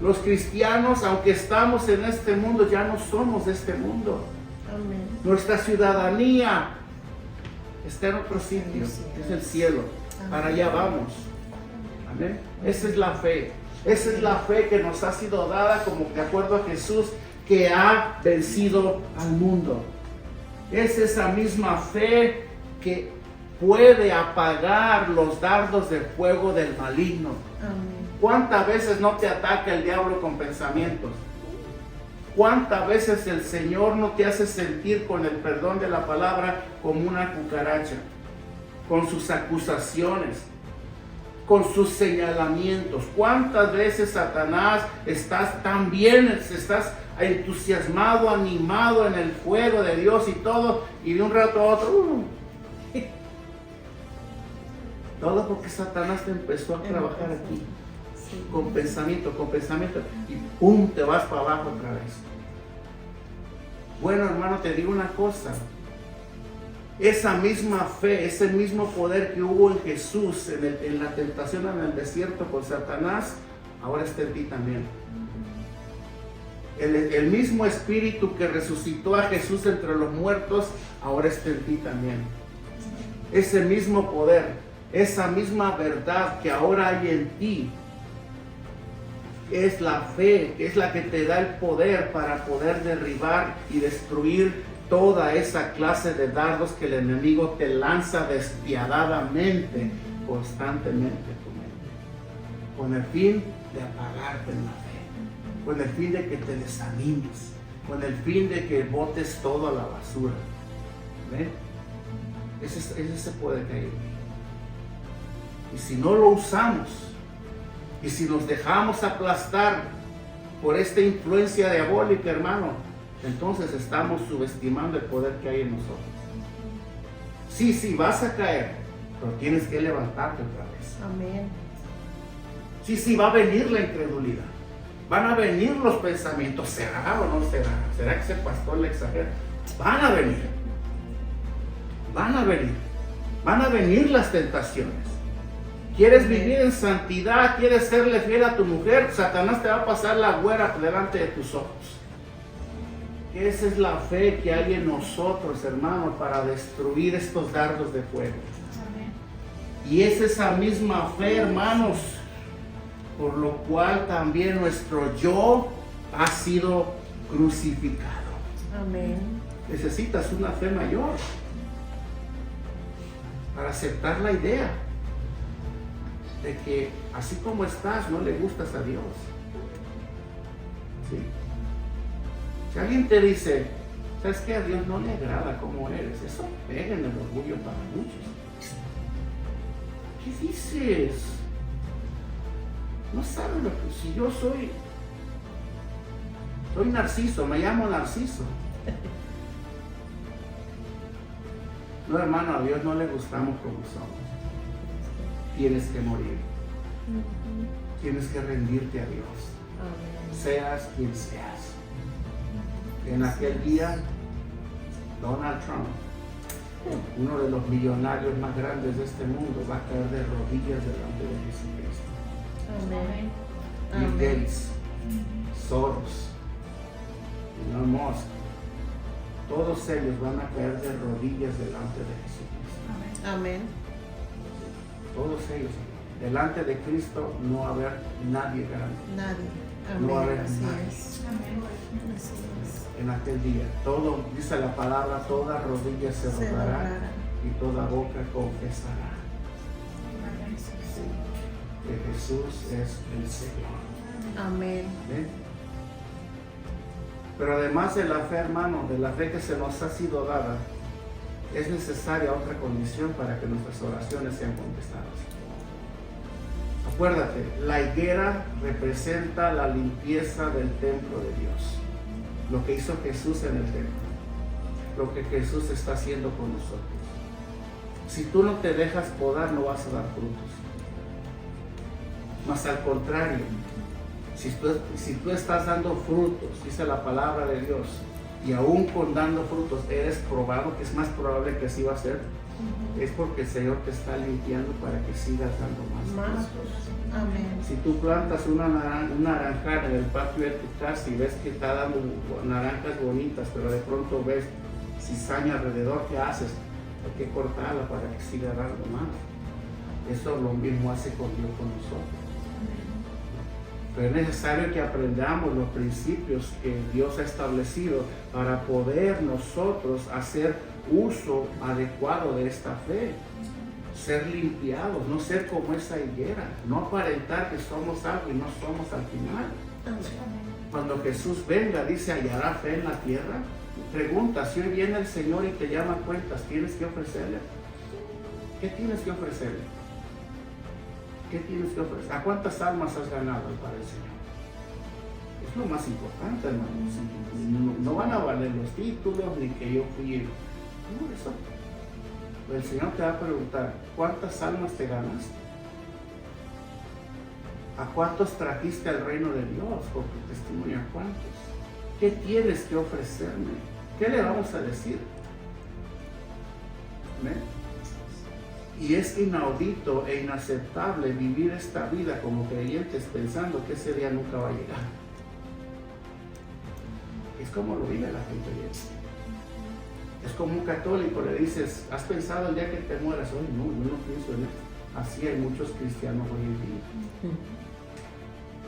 Los cristianos, aunque estamos en este mundo, ya no somos de este mundo. Amén. Nuestra ciudadanía está en otro sitio, es el cielo. Para allá vamos. Amén. Esa es la fe. Esa es la fe que nos ha sido dada como de acuerdo a Jesús, que ha vencido al mundo. Es esa misma fe que puede apagar los dardos de fuego del maligno. Amén. ¿Cuántas veces no te ataca el diablo con pensamientos? ¿Cuántas veces el Señor no te hace sentir, con el perdón de la palabra, como una cucaracha? Con sus acusaciones, con sus señalamientos. ¿Cuántas veces, Satanás, estás tan bien, estás entusiasmado, animado en el fuego de Dios y todo, y de un rato a otro, todo porque Satanás te empezó a trabajar aquí, Sí. con pensamiento, y ¡pum!, te vas para abajo otra vez. Bueno, hermano, te digo una cosa. Esa misma fe, ese mismo poder que hubo en Jesús en la tentación en el desierto con Satanás, ahora está en ti también. El mismo espíritu que resucitó a Jesús entre los muertos, ahora está en ti también. Ese mismo poder, esa misma verdad que ahora hay en ti, es la fe, que es la que te da el poder para poder derribar y destruir toda esa clase de dardos que el enemigo te lanza despiadadamente, constantemente en tu mente, con el fin de apagarte en la fe, con el fin de que te desanimes, con el fin de que botes todo a la basura. ¿Ven? Ese poder que hay en ti. Y si no lo usamos, y si nos dejamos aplastar por esta influencia diabólica, hermano, entonces estamos subestimando el poder que hay en nosotros. Sí, vas a caer, pero tienes que levantarte otra vez. Amén. Sí, va a venir la incredulidad. Van a venir los pensamientos. ¿Será o no será? ¿Será que ese pastor le exagera? Van a venir. Van a venir las tentaciones. ¿Quieres vivir en santidad? ¿Quieres serle fiel a tu mujer? Satanás te va a pasar la güera delante de tus ojos. Esa es la fe que hay en nosotros, hermanos, para destruir estos dardos de fuego. Amén. Y es esa misma fe, hermanos, por lo cual también nuestro yo ha sido crucificado. Amén. Necesitas una fe mayor para aceptar la idea de que así como estás, no le gustas a Dios. ¿Sí? Si alguien te dice, ¿sabes qué? A Dios no le agrada cómo eres, eso pega en el orgullo para muchos. ¿Qué dices? No sabes lo que... Si yo soy Narciso, me llamo Narciso. No, hermano, a Dios no le gustamos como somos. Tienes que morir. Tienes que rendirte a Dios. Amén. Seas quien seas. En aquel día, Donald Trump, uno de los millonarios más grandes de este mundo, va a caer de rodillas delante de Jesucristo. Amén. Bill Gates, Soros, Elon Musk, todos ellos van a caer de rodillas delante de Jesucristo. Amén. Todos ellos. Delante de Cristo no va a haber nadie grande. Nadie. Amén. No va a haber Así nadie. es. Amén. Así es. En aquel día, todo, dice la palabra, toda rodilla se doblará y toda boca confesará que Jesús es el Señor. Amén. ¿Ven? Pero además de la fe, hermano, de la fe que se nos ha sido dada, es necesaria otra condición para que nuestras oraciones sean contestadas. Acuérdate, la higuera representa la limpieza del templo de Dios. Lo que hizo Jesús en el templo, lo que Jesús está haciendo con nosotros. Si tú no te dejas podar, no vas a dar frutos. Mas al contrario, si tú estás dando frutos, dice la palabra de Dios, y aún con dando frutos eres probado, que es más probable que así va a ser, es porque el Señor te está limpiando para que sigas dando más frutos. Amén. Si tú plantas una naranjada en el patio de tu casa y ves que está dando naranjas bonitas, pero de pronto ves cizaña alrededor, ¿qué haces? Hay que cortarla para que siga dando más. Eso lo mismo hace con Dios con nosotros. Pero es necesario que aprendamos los principios que Dios ha establecido para poder nosotros hacer uso adecuado de esta fe. Ser limpiados, no ser como esa higuera, no aparentar que somos algo y no somos al final. Cuando Jesús venga, dice, ¿hallará fe en la tierra? Pregunta, si hoy viene el Señor y te llama a cuentas, ¿tienes que ofrecerle? ¿Qué tienes que ofrecerle? ¿Qué tienes que ofrecer? ¿A cuántas almas has ganado para el Señor? Es lo más importante, hermanos. No van a valer los títulos ni que yo fui. No, eso. El Señor te va a preguntar, ¿cuántas almas te ganaste? ¿A cuántos trajiste al reino de Dios por tu testimonio? ¿A cuántos? ¿Qué tienes que ofrecerme? ¿Qué le vamos a decir? ¿Ven? Y es inaudito e inaceptable vivir esta vida como creyentes pensando que ese día nunca va a llegar. Es como lo vive la gente hoy. Es como un católico, le dices, ¿has pensado el día que te mueras? Oye, no, yo no pienso en eso. Así hay muchos cristianos hoy en día.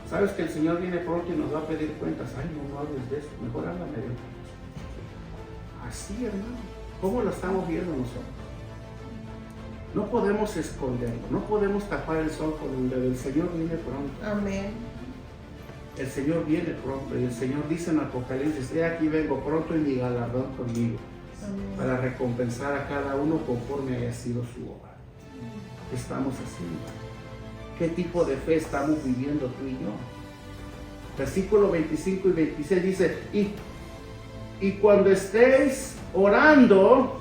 Sabes que el Señor viene pronto y nos va a pedir cuentas. Ay, no hables de eso, mejor háblame de eso. Así, hermano. ¿Cómo lo estamos viendo nosotros? No podemos esconderlo, no podemos tapar el sol con un dedo. El Señor viene pronto. Amén. El Señor viene pronto y el Señor dice en Apocalipsis, he aquí vengo pronto y mi galardón conmigo, para recompensar a cada uno conforme haya sido su obra. ¿Qué estamos haciendo? ¿Qué tipo de fe estamos viviendo tú y yo? Versículo 25 y 26 dice, y cuando estéis orando,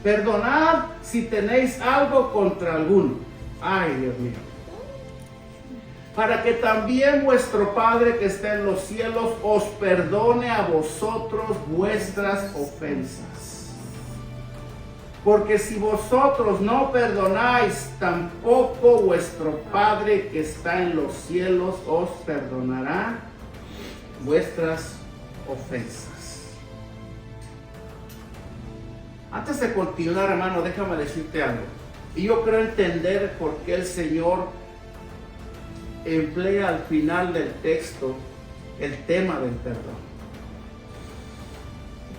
perdonad si tenéis algo contra alguno. Ay, Dios mío. Para que también vuestro Padre que está en los cielos os perdone a vosotros vuestras ofensas. Porque si vosotros no perdonáis, tampoco vuestro Padre que está en los cielos os perdonará vuestras ofensas. Antes de continuar, hermano, déjame decirte algo. Y yo creo entender por qué el Señor emplea al final del texto el tema del perdón.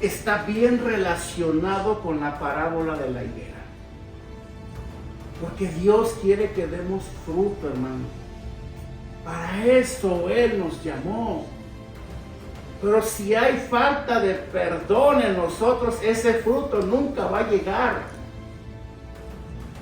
Está bien relacionado con la parábola de la higuera. Porque Dios quiere que demos fruto, hermano. Para eso Él nos llamó. Pero si hay falta de perdón en nosotros, ese fruto nunca va a llegar.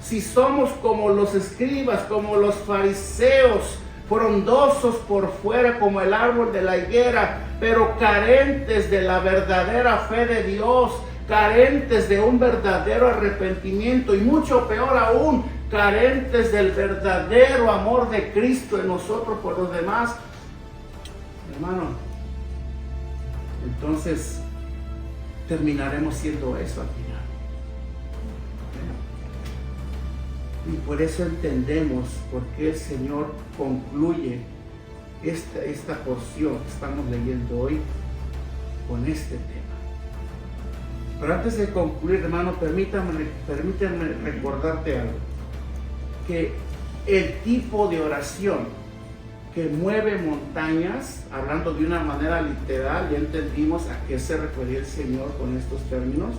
Si somos como los escribas, como los fariseos, frondosos por fuera como el árbol de la higuera, pero carentes de la verdadera fe de Dios, carentes de un verdadero arrepentimiento y mucho peor aún, carentes del verdadero amor de Cristo en nosotros por los demás, hermano, entonces terminaremos siendo eso al final. Y por eso entendemos por qué el Señor concluye esta porción que estamos leyendo hoy con este tema. Pero antes de concluir, hermano, permítanme recordarte algo. Que el tipo de oración que mueve montañas, hablando de una manera literal, ya entendimos a qué se refería el Señor con estos términos.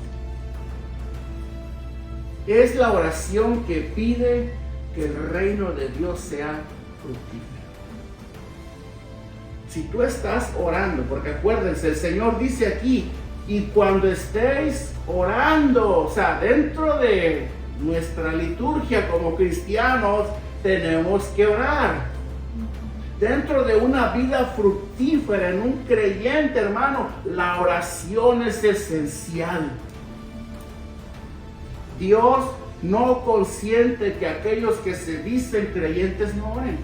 Es la oración que pide que el reino de Dios sea fructífero. Si tú estás orando, porque acuérdense, el Señor dice aquí, y cuando estéis orando, o sea, dentro de nuestra liturgia como cristianos, tenemos que orar. Dentro de una vida fructífera en un creyente, hermano, la oración es esencial. Dios no consiente que aquellos que se dicen creyentes no oren.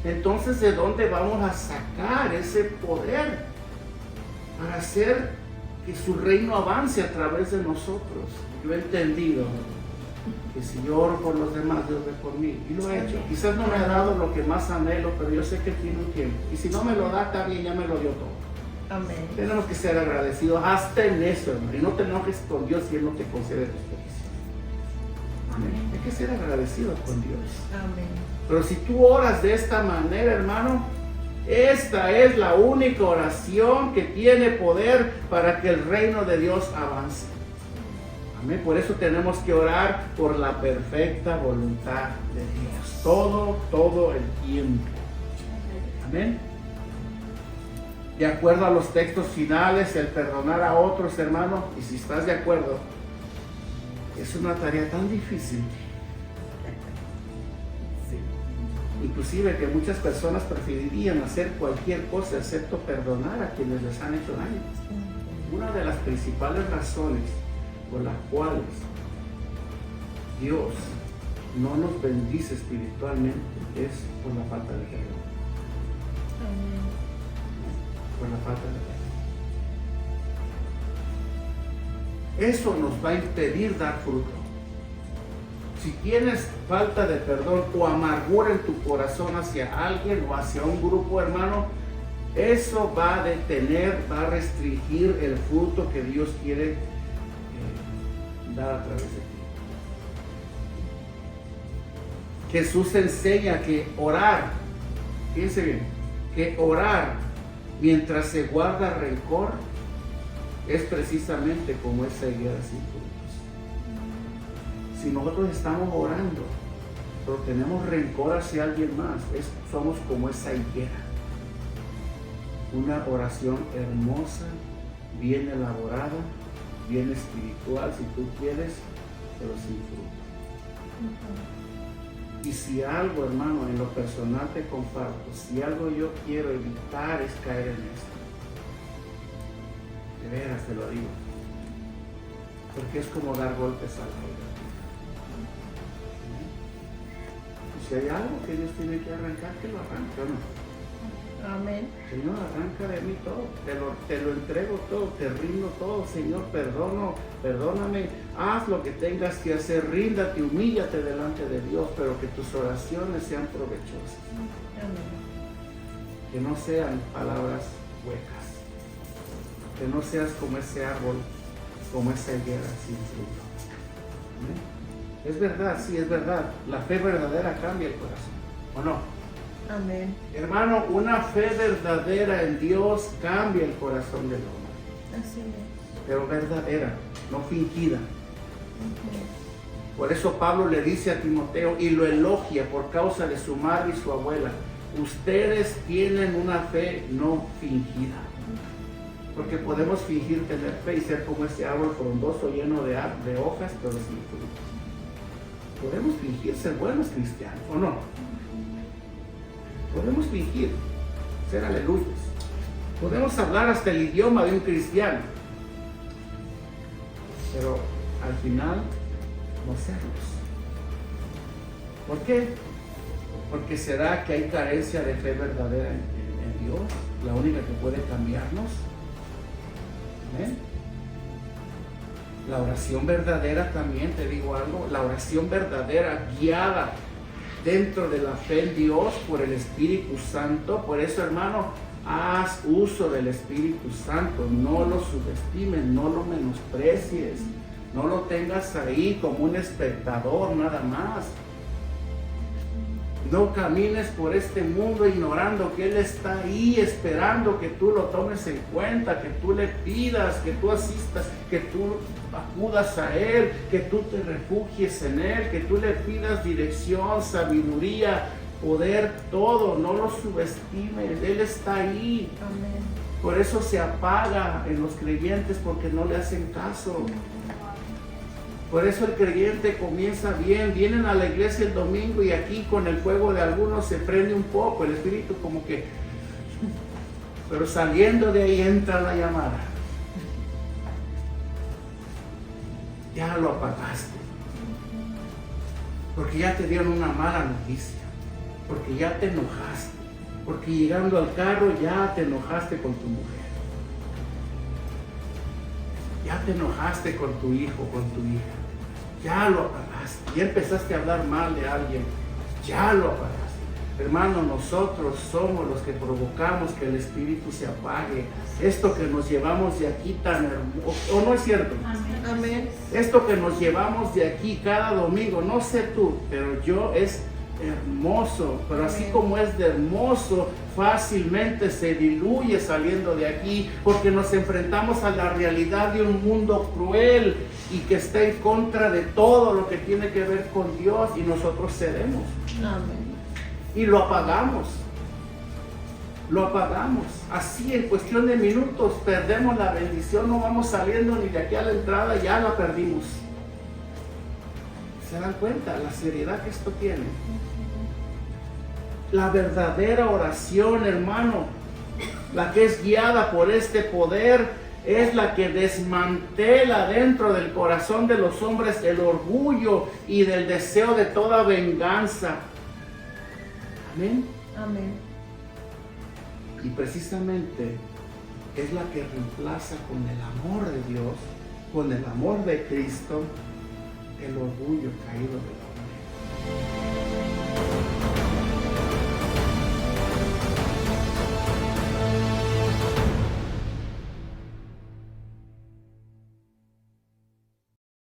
Entonces, ¿de dónde vamos a sacar ese poder para hacer que su reino avance a través de nosotros? Yo he entendido que si yo oro por los demás, Dios ve por mí. Y lo he hecho. Quizás no me ha dado lo que más anhelo, pero yo sé que tiene un tiempo. Y si no me lo da, está bien, ya me lo dio todo. Amén. Tenemos que ser agradecidos hasta en eso, hermano. Y no te enojes con Dios si Él no te concede tus peticiones. Amén. Hay que ser agradecidos con Dios. Amén. Pero si tú oras de esta manera, hermano, esta es la única oración que tiene poder para que el reino de Dios avance. Amén. Por eso tenemos que orar por la perfecta voluntad de Dios. Todo el tiempo. Amén. De acuerdo a los textos finales, el perdonar a otros, hermano, y si estás de acuerdo, es una tarea tan difícil. Sí. Inclusive que muchas personas preferirían hacer cualquier cosa excepto perdonar a quienes les han hecho daño. Una de las principales razones por las cuales Dios no nos bendice espiritualmente es por la falta de perdón. Por la falta de perdón. Eso nos va a impedir dar fruto. Si tienes falta de perdón o amargura en tu corazón hacia alguien o hacia un grupo, hermano, eso va a detener, va a restringir el fruto que Dios quiere dar a través de ti. Jesús enseña que orar, fíjense bien, que orar mientras se guarda rencor es precisamente como esa higuera sin frutos. Si nosotros estamos orando, pero tenemos rencor hacia alguien más, somos como esa higuera. Una oración hermosa, bien elaborada, bien espiritual, si tú quieres, pero sin fruto. Y si algo, hermano, en lo personal te comparto, si algo yo quiero evitar es caer en esto. De veras te lo digo. Porque es como dar golpes al aire. Y si hay algo que Dios tiene que arrancar, que lo arranque, ¿o no? Amén. Señor, arranca de mí todo, te lo entrego todo, te rindo todo, Señor, perdóname, haz lo que tengas que hacer, ríndate, humíllate delante de Dios, pero que tus oraciones sean provechosas. Amén. Que no sean palabras huecas, que no seas como ese árbol, como esa higuera sin fruto. ¿Amén? Es verdad, sí, es verdad, la fe verdadera cambia el corazón, ¿o no? Amén. Hermano, una fe verdadera en Dios cambia el corazón del hombre. Así es. Pero verdadera, no fingida. Por eso Pablo le dice a Timoteo y lo elogia por causa de su madre y su abuela. Ustedes tienen una fe no fingida. Porque podemos fingir tener fe y ser como ese árbol frondoso lleno de hojas, pero sin frutos. Podemos fingir ser buenos cristianos, ¿o no? Podemos fingir ser aleluyas. Podemos hablar hasta el idioma de un cristiano. Pero al final no serlos. ¿Por qué? Porque será que hay carencia de fe verdadera en Dios, la única que puede cambiarnos. ¿Amén? La oración verdadera también, te digo algo, la oración verdadera guiada dentro de la fe en Dios por el Espíritu Santo. Por eso, hermano, haz uso del Espíritu Santo, no lo subestimes, no lo menosprecies, no lo tengas ahí como un espectador nada más. No camines por este mundo ignorando que Él está ahí esperando que tú lo tomes en cuenta, que tú le pidas, que tú asistas, que tú acudas a Él, que tú te refugies en Él, que tú le pidas dirección, sabiduría, poder, todo. No lo subestimes, Él está ahí. Amén. Por eso se apaga en los creyentes, porque no le hacen caso. Por eso el creyente comienza bien, vienen a la iglesia el domingo y aquí con el fuego de algunos se prende un poco, el espíritu como que, pero saliendo de ahí entra la llamada. Ya lo apagaste, porque ya te dieron una mala noticia, porque ya te enojaste, porque llegando al carro ya te enojaste con tu mujer. Ya te enojaste con tu hijo, con tu hija. Ya lo apagaste. Ya empezaste a hablar mal de alguien. Ya lo apagaste. Hermano, nosotros somos los que provocamos que el espíritu se apague. Esto que nos llevamos de aquí tan hermoso, ¿o no es cierto? Amén. Esto que nos llevamos de aquí cada domingo, no sé tú, pero yo es hermoso, pero así como es de hermoso, fácilmente se diluye saliendo de aquí, porque nos enfrentamos a la realidad de un mundo cruel y que está en contra de todo lo que tiene que ver con Dios, y nosotros cedemos. Amén. Y lo apagamos. Lo apagamos. Así en cuestión de minutos perdemos la bendición, no vamos saliendo ni de aquí a la entrada, ya la perdimos. ¿Se dan cuenta la seriedad que esto tiene? La verdadera oración, hermano, la que es guiada por este poder, es la que desmantela dentro del corazón de los hombres el orgullo y del deseo de toda venganza. Amén. Amén. Y precisamente es la que reemplaza con el amor de Dios, con el amor de Cristo, el orgullo caído del hombre.